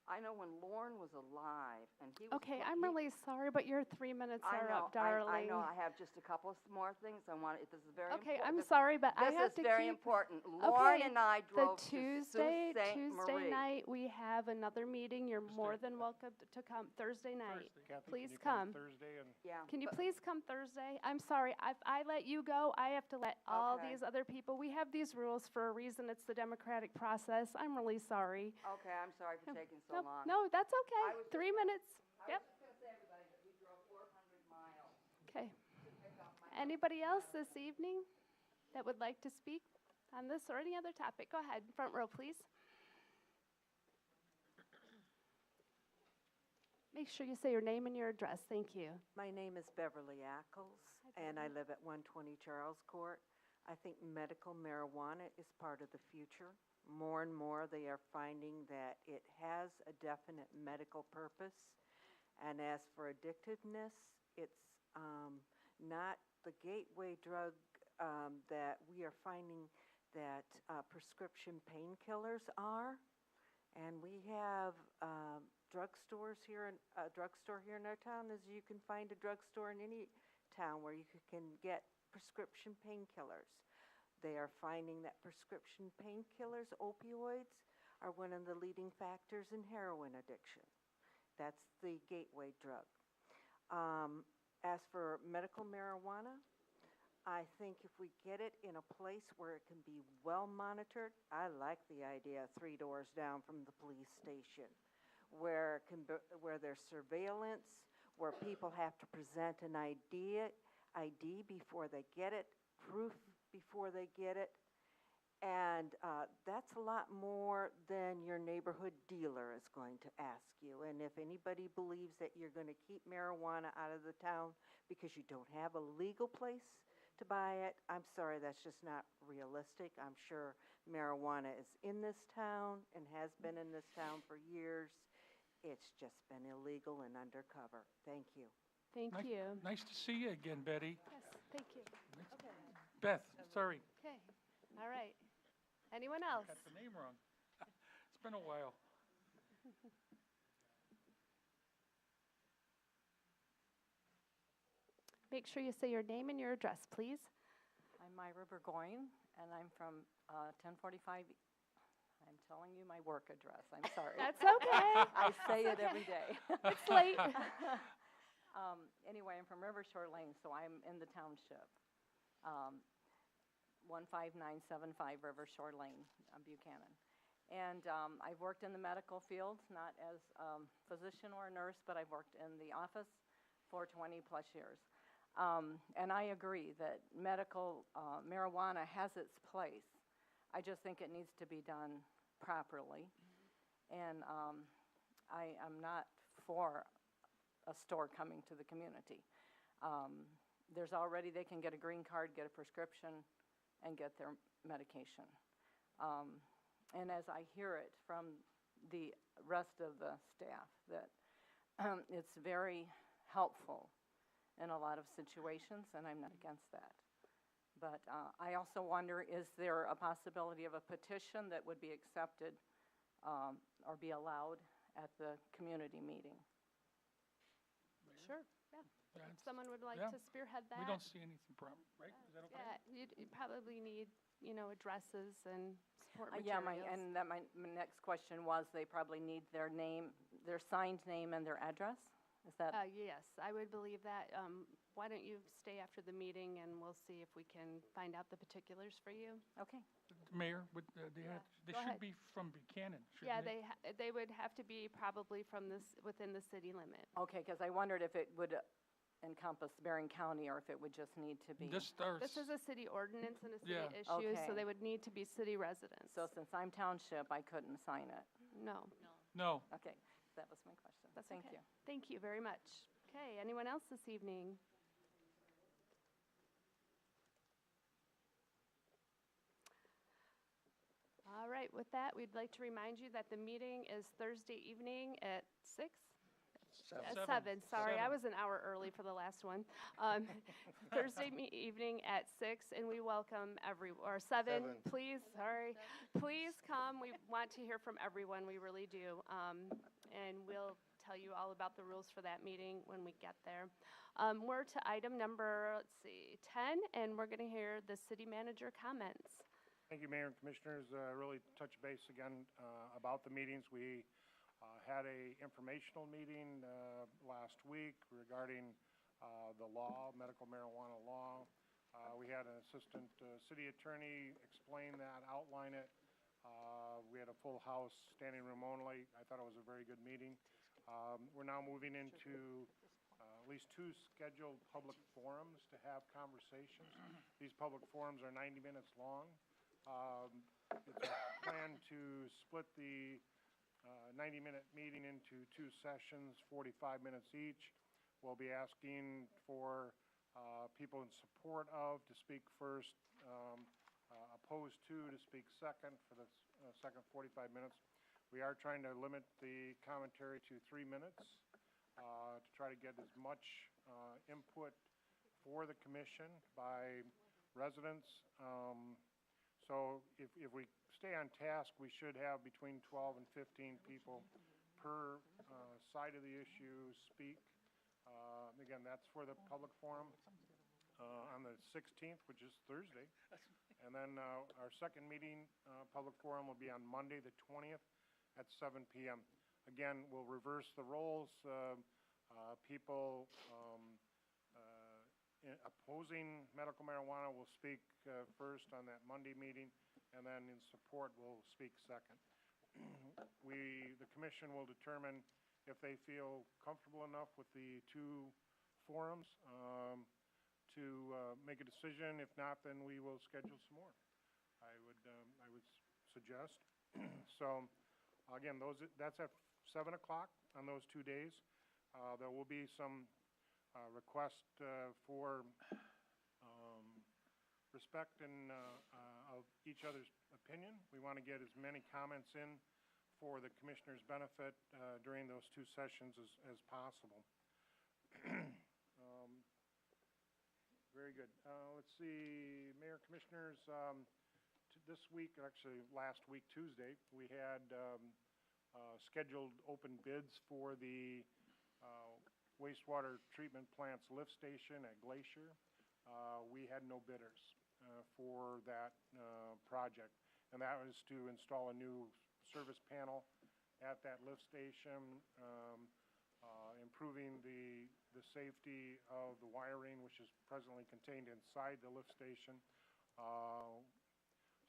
I know when Lorne was alive, and he was... Okay, I'm really sorry, but your 3 minutes are up, darling. I know. I have just a couple of more things I want. This is very Okay, important. I'm sorry, but I have to This is very keep... important. Lorne Okay, and I drove the to Tuesday Sault Ste. Marie. night, we have another meeting. You're more than welcome to come Thursday night. Kathy, Please can you come come. Thursday and Yeah. Can you but- please come Thursday? I'm sorry, if I let you go, I have to let all Okay. these other people. We have these rules for a reason. It's the democratic process. I'm really sorry. Okay, I'm sorry for taking so long. No, that's I okay. was 3 minutes. I Yep. was just going to say, everybody, that we drove 400 miles Okay. to pick up my... Anybody else this evening that would like to speak on this or any other topic? Go ahead, front row, please. Make sure you say your name and your address. Thank you. My name is Beverly Ackles, and I live at 120 Charles Court. I think medical marijuana is part of the future. More and more they are finding that it has a definite medical purpose. And as for addictiveness, it's not the gateway drug that we are finding that prescription painkillers are. And we have drugstores here, a drugstore here in our town, as you can find a drugstore in any town where you can get prescription painkillers. They are finding that prescription painkillers, opioids, are one of the leading factors in heroin addiction. That's the gateway drug. As for medical marijuana, I think if we get it in a place where it can be well monitored, I like the idea of 3 doors down from the police station, where it can be, where there's surveillance, where people have to present an ID before they get it, proof before they get it. And that's a lot more than your neighborhood dealer is going to ask you. And if anybody believes that you're going to keep marijuana out of the town because you don't have a legal place to buy it, I'm sorry, that's just not realistic. I'm sure marijuana is in this town and has been in this town for years. It's just been illegal and undercover. Thank you. Thank you. Nice to see you again, Betty. Yes, thank you. Okay. Beth, sorry. Okay, all right. Anyone else? Got the name wrong. It's been a while. Make sure you say your name and your address, please. I'm Myra Burgoyne, and I'm from 1045. I'm telling you my work address. I'm sorry. That's okay. I say it okay. every day. It's late. Anyway, I'm from River Shore Lane, so I'm in the township. 15975 River Shore Lane, Buchanan. And I've worked in the medical field, not as a physician or a nurse, but I've worked in the office for 20 plus years. And I agree that medical marijuana has its place. I just think it needs to be done properly. And I am not for a store coming to the community. There's already, they can get a green card, get a prescription, and get their medication. And as I hear it from the rest of the staff, that it's very helpful in a lot of situations, and I'm not against that. But I also wonder, is there a possibility of a petition that would be accepted or be allowed at the community meeting? Sure, yeah. If someone would like yeah. to spearhead that. We don't see anything problem, right? Is that okay? Yeah, you'd probably need, addresses and support Yeah, materials. my next question was, they probably need their name, their signed name and their address? Is that? Yes, I would believe that. Why don't you stay after the meeting, and we'll see if we can find out the particulars for you. Okay. Mayor, they Go should ahead. be from Buchanan, shouldn't Yeah, they? they would have to be probably from within the city limit. Okay, because I wondered if it would encompass Bering County or if it would just need to be. This is a city ordinance and a city Yeah. issue, so Okay. they would need to be city residents. So since I'm township, I couldn't sign it. No. No. Okay, that was my question. That's Thank okay. you. Thank you very much. Okay, anyone else this evening? All right, with that, we'd like to remind you that the meeting is Thursday evening at 6? At 7, sorry, I was an hour early for the last one. Thursday evening at 6, and we welcome or 7, please, sorry. Please come, we want to hear from everyone, we really do. And we'll tell you all about the rules for that meeting when we get there. We're to item number, 10, and we're going to hear the city manager comments. Thank you, Mayor and Commissioners. Really touch base again about the meetings. We had a informational meeting last week regarding the law, medical marijuana law. We had an assistant city attorney explain that, outline it. We had a full house, standing room only. I thought it was a very good meeting. We're now moving into at least 2 scheduled public forums to have conversations. These public forums are 90 minutes long. It's a plan to split the 90-minute meeting into 2 sessions, 45 minutes each. We'll be asking for people in support of to speak first, opposed to speak second for the second 45 minutes. We are trying to limit the commentary to 3 minutes to try to get as much input for the commission by residents. So if we stay on task, we should have between 12 and 15 people per side of the issue speak. Again, that's for the public forum on the 16th, which is Thursday. And then our second meeting, public forum, will be on Monday, the 20th at 7 p.m. Again, we'll reverse the roles. People opposing medical marijuana will speak first on that Monday meeting, and then in support will speak second. The commission will determine if they feel comfortable enough with the two forums to make a decision. If not, then we will schedule some more. I would suggest. So, again, that's at 7 o'clock on those 2 days. There will be some request for respect and of each other's opinion. We want to get as many comments in for the commissioners' benefit during those two sessions as possible. Very good. Let's see, Mayor, Commissioners, this week, actually last week, Tuesday, we had scheduled open bids for the wastewater treatment plant's lift station at Glacier. We had no bidders for that project, and that was to install a new service panel at that lift station, improving the safety of the wiring, which is presently contained inside the lift station.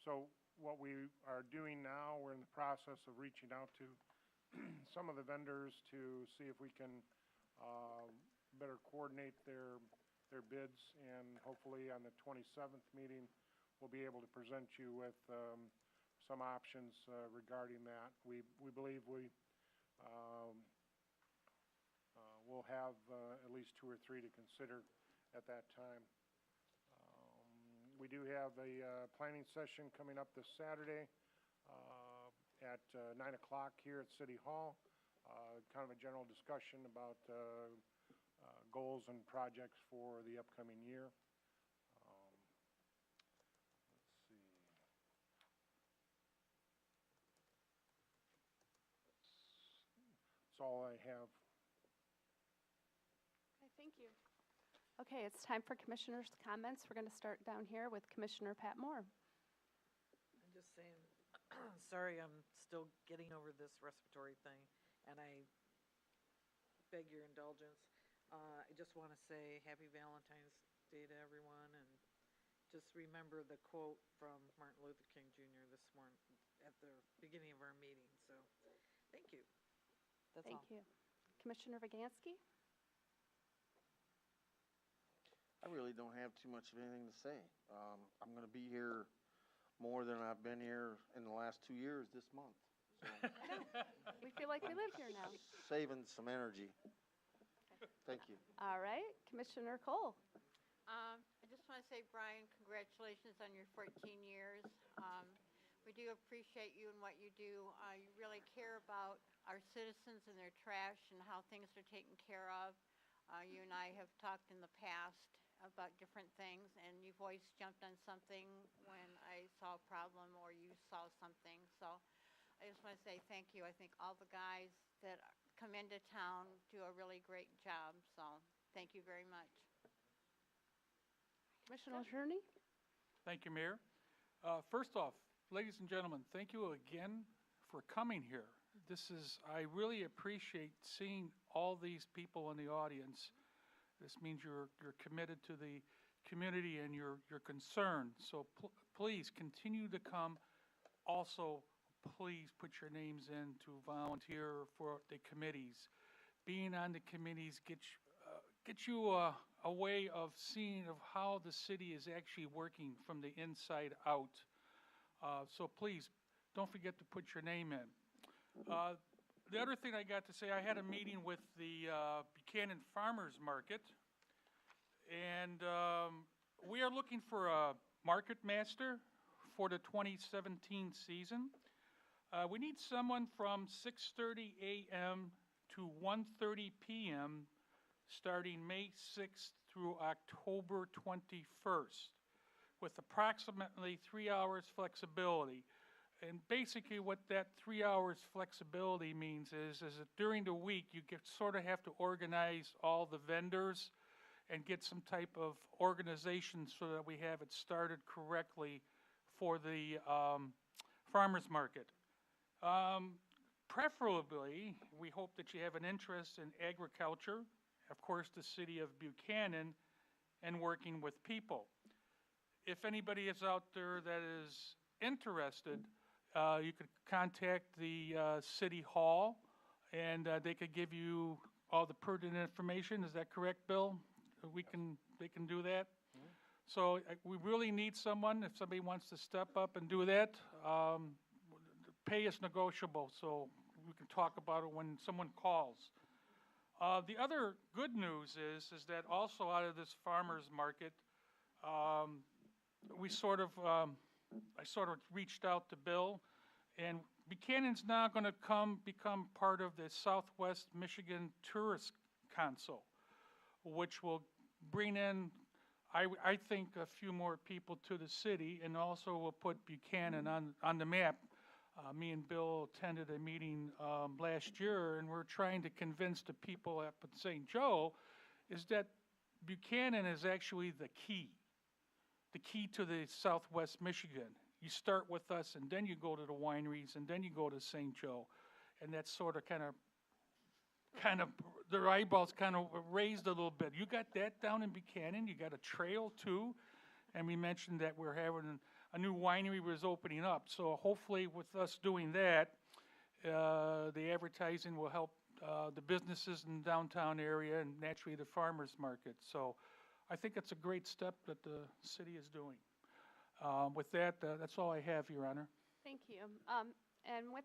So what we are doing now, we're in the process of reaching out to some of the vendors to see if we can better coordinate their bids, and hopefully on the 27th meeting, we'll be able to present you with some options regarding that. We believe we will have at least 2 or 3 to consider at that time. We do have a planning session coming up this Saturday at 9 o'clock here at City Hall. Kind of a general discussion about goals and projects for the upcoming year. Let's see. That's all I have. Okay, thank you. Okay, it's time for commissioners' comments. We're going to start down here with Commissioner Pat Moore. I'm just saying, sorry, I'm still getting over this respiratory thing, and I beg your indulgence. I just want to say happy Valentine's Day to everyone, and just remember the quote from Martin Luther King Jr. this morning at the beginning of our meeting. So, thank you. That's all. Thank you. Commissioner Viganski? I really don't have too much of anything to say. I'm going to be here more than I've been here in the last 2 years this month. So We feel like we live here now. saving some energy. Thank you. All right, Commissioner Cole. I just want to say, Brian, congratulations on your 14 years. We do appreciate you and what you do. You really care about our citizens and their trash and how things are taken care of. You and I have talked in the past about different things, and you've always jumped on something when I saw a problem or you saw something. So I just want to say thank you. I think all the guys that come into town do a really great job. So thank you very much. Commissioner Cherney? Thank you, Mayor. First off, ladies and gentlemen, thank you again for coming here. I really appreciate seeing all these people in the audience. This means you're committed to the community and you're concerned. So please continue to come. Also, please put your names in to volunteer for the committees. Being on the committees gets you a way of seeing of how the city is actually working from the inside out. So please, don't forget to put your name in. The other thing I got to say, I had a meeting with the Buchanan Farmers Market, and we are looking for a market master for the 2017 season. We need someone from 6:30 a.m. to 1:30 p.m. starting May 6th through October 21st, with approximately 3 hours flexibility. And basically what that 3 hours flexibility means is that during the week you sort of have to organize all the vendors and get some type of organization so that we have it started correctly for the farmers market. Preferably, we hope that you have an interest in agriculture. Of course, the city of Buchanan and working with people. If anybody is out there that is interested, you could contact the City Hall, and they could give you all the pertinent information. Is that correct, Bill? They can do that? So we really need someone, if somebody wants to step up and do that. Pay is negotiable, so we can talk about it when someone calls. The other good news is that also out of this farmer's market, I sort of reached out to Bill, and Buchanan's now going to become part of the Southwest Michigan Tourist Council, which will bring in, I think, a few more people to the city, and also will put Buchanan on the map. Me and Bill attended a meeting last year, and we're trying to convince the people up at St. Joe is that Buchanan is actually the key to the Southwest Michigan. You start with us, and then you go to the wineries, and then you go to St. Joe, and that's sort of kind of their eyeballs kind of raised a little bit. You got that down in Buchanan. You got a trail too, and we mentioned that we're having a new winery was opening up. So hopefully, with us doing that, the advertising will help the businesses in the downtown area and naturally the farmers market. So I think it's a great step that the city is doing. With that, that's all I have, Your Honor. Thank you. And with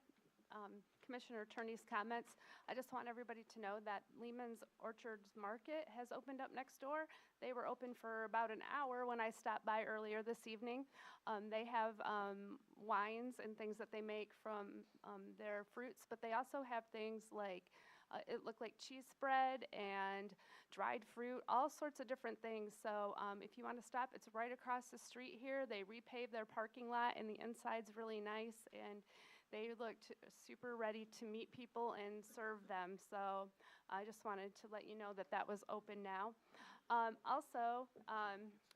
Commissioner Turney's comments, I just want everybody to know that Lehman's Orchards Market has opened up next door. They were open for about an hour when I stopped by earlier this evening. They have wines and things that they make from their fruits, but they also have things like it looked like cheese spread and dried fruit, all sorts of different things. So if you want to stop, it's right across the street here. They repaved their parking lot, and the inside's really nice, and they looked super ready to meet people and serve them. So I just wanted to let you know that that was open now. Also,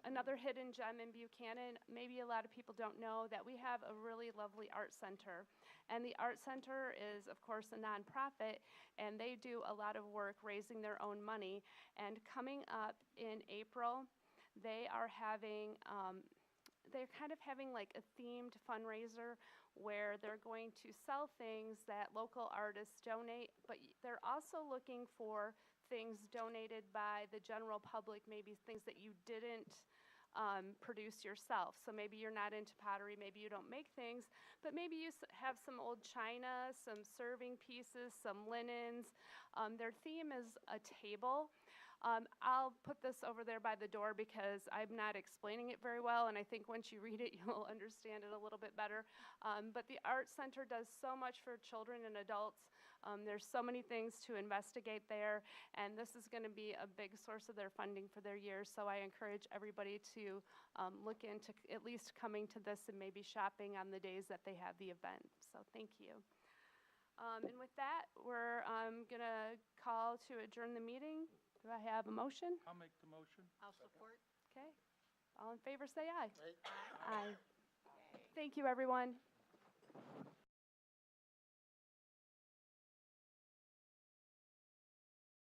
another hidden gem in Buchanan, maybe a lot of people don't know that we have a really lovely art center. And the art center is, of course, a nonprofit, and they do a lot of work raising their own money. And coming up in April, they are having, they're kind of having like a themed fundraiser where they're going to sell things that local artists donate, but they're also looking for things donated by the general public, maybe things that you didn't produce yourself. So maybe you're not into pottery, maybe you don't make things, but maybe you have some old china, some serving pieces, some linens. Their theme is a table. I'll put this over there by the door because I'm not explaining it very well, and I think once you read it, you'll understand it a little bit better. But the Art Center does so much for children and adults. There's so many things to investigate there, and this is going to be a big source of their funding for their year. So I encourage everybody to look into at least coming to this and maybe shopping on the days that they have the event. So thank you. And with that, we're going to call to adjourn the meeting. Do I have a motion? I'll make the motion. I'll support. Okay. All in favor, say aye. Aye. Thank you, everyone.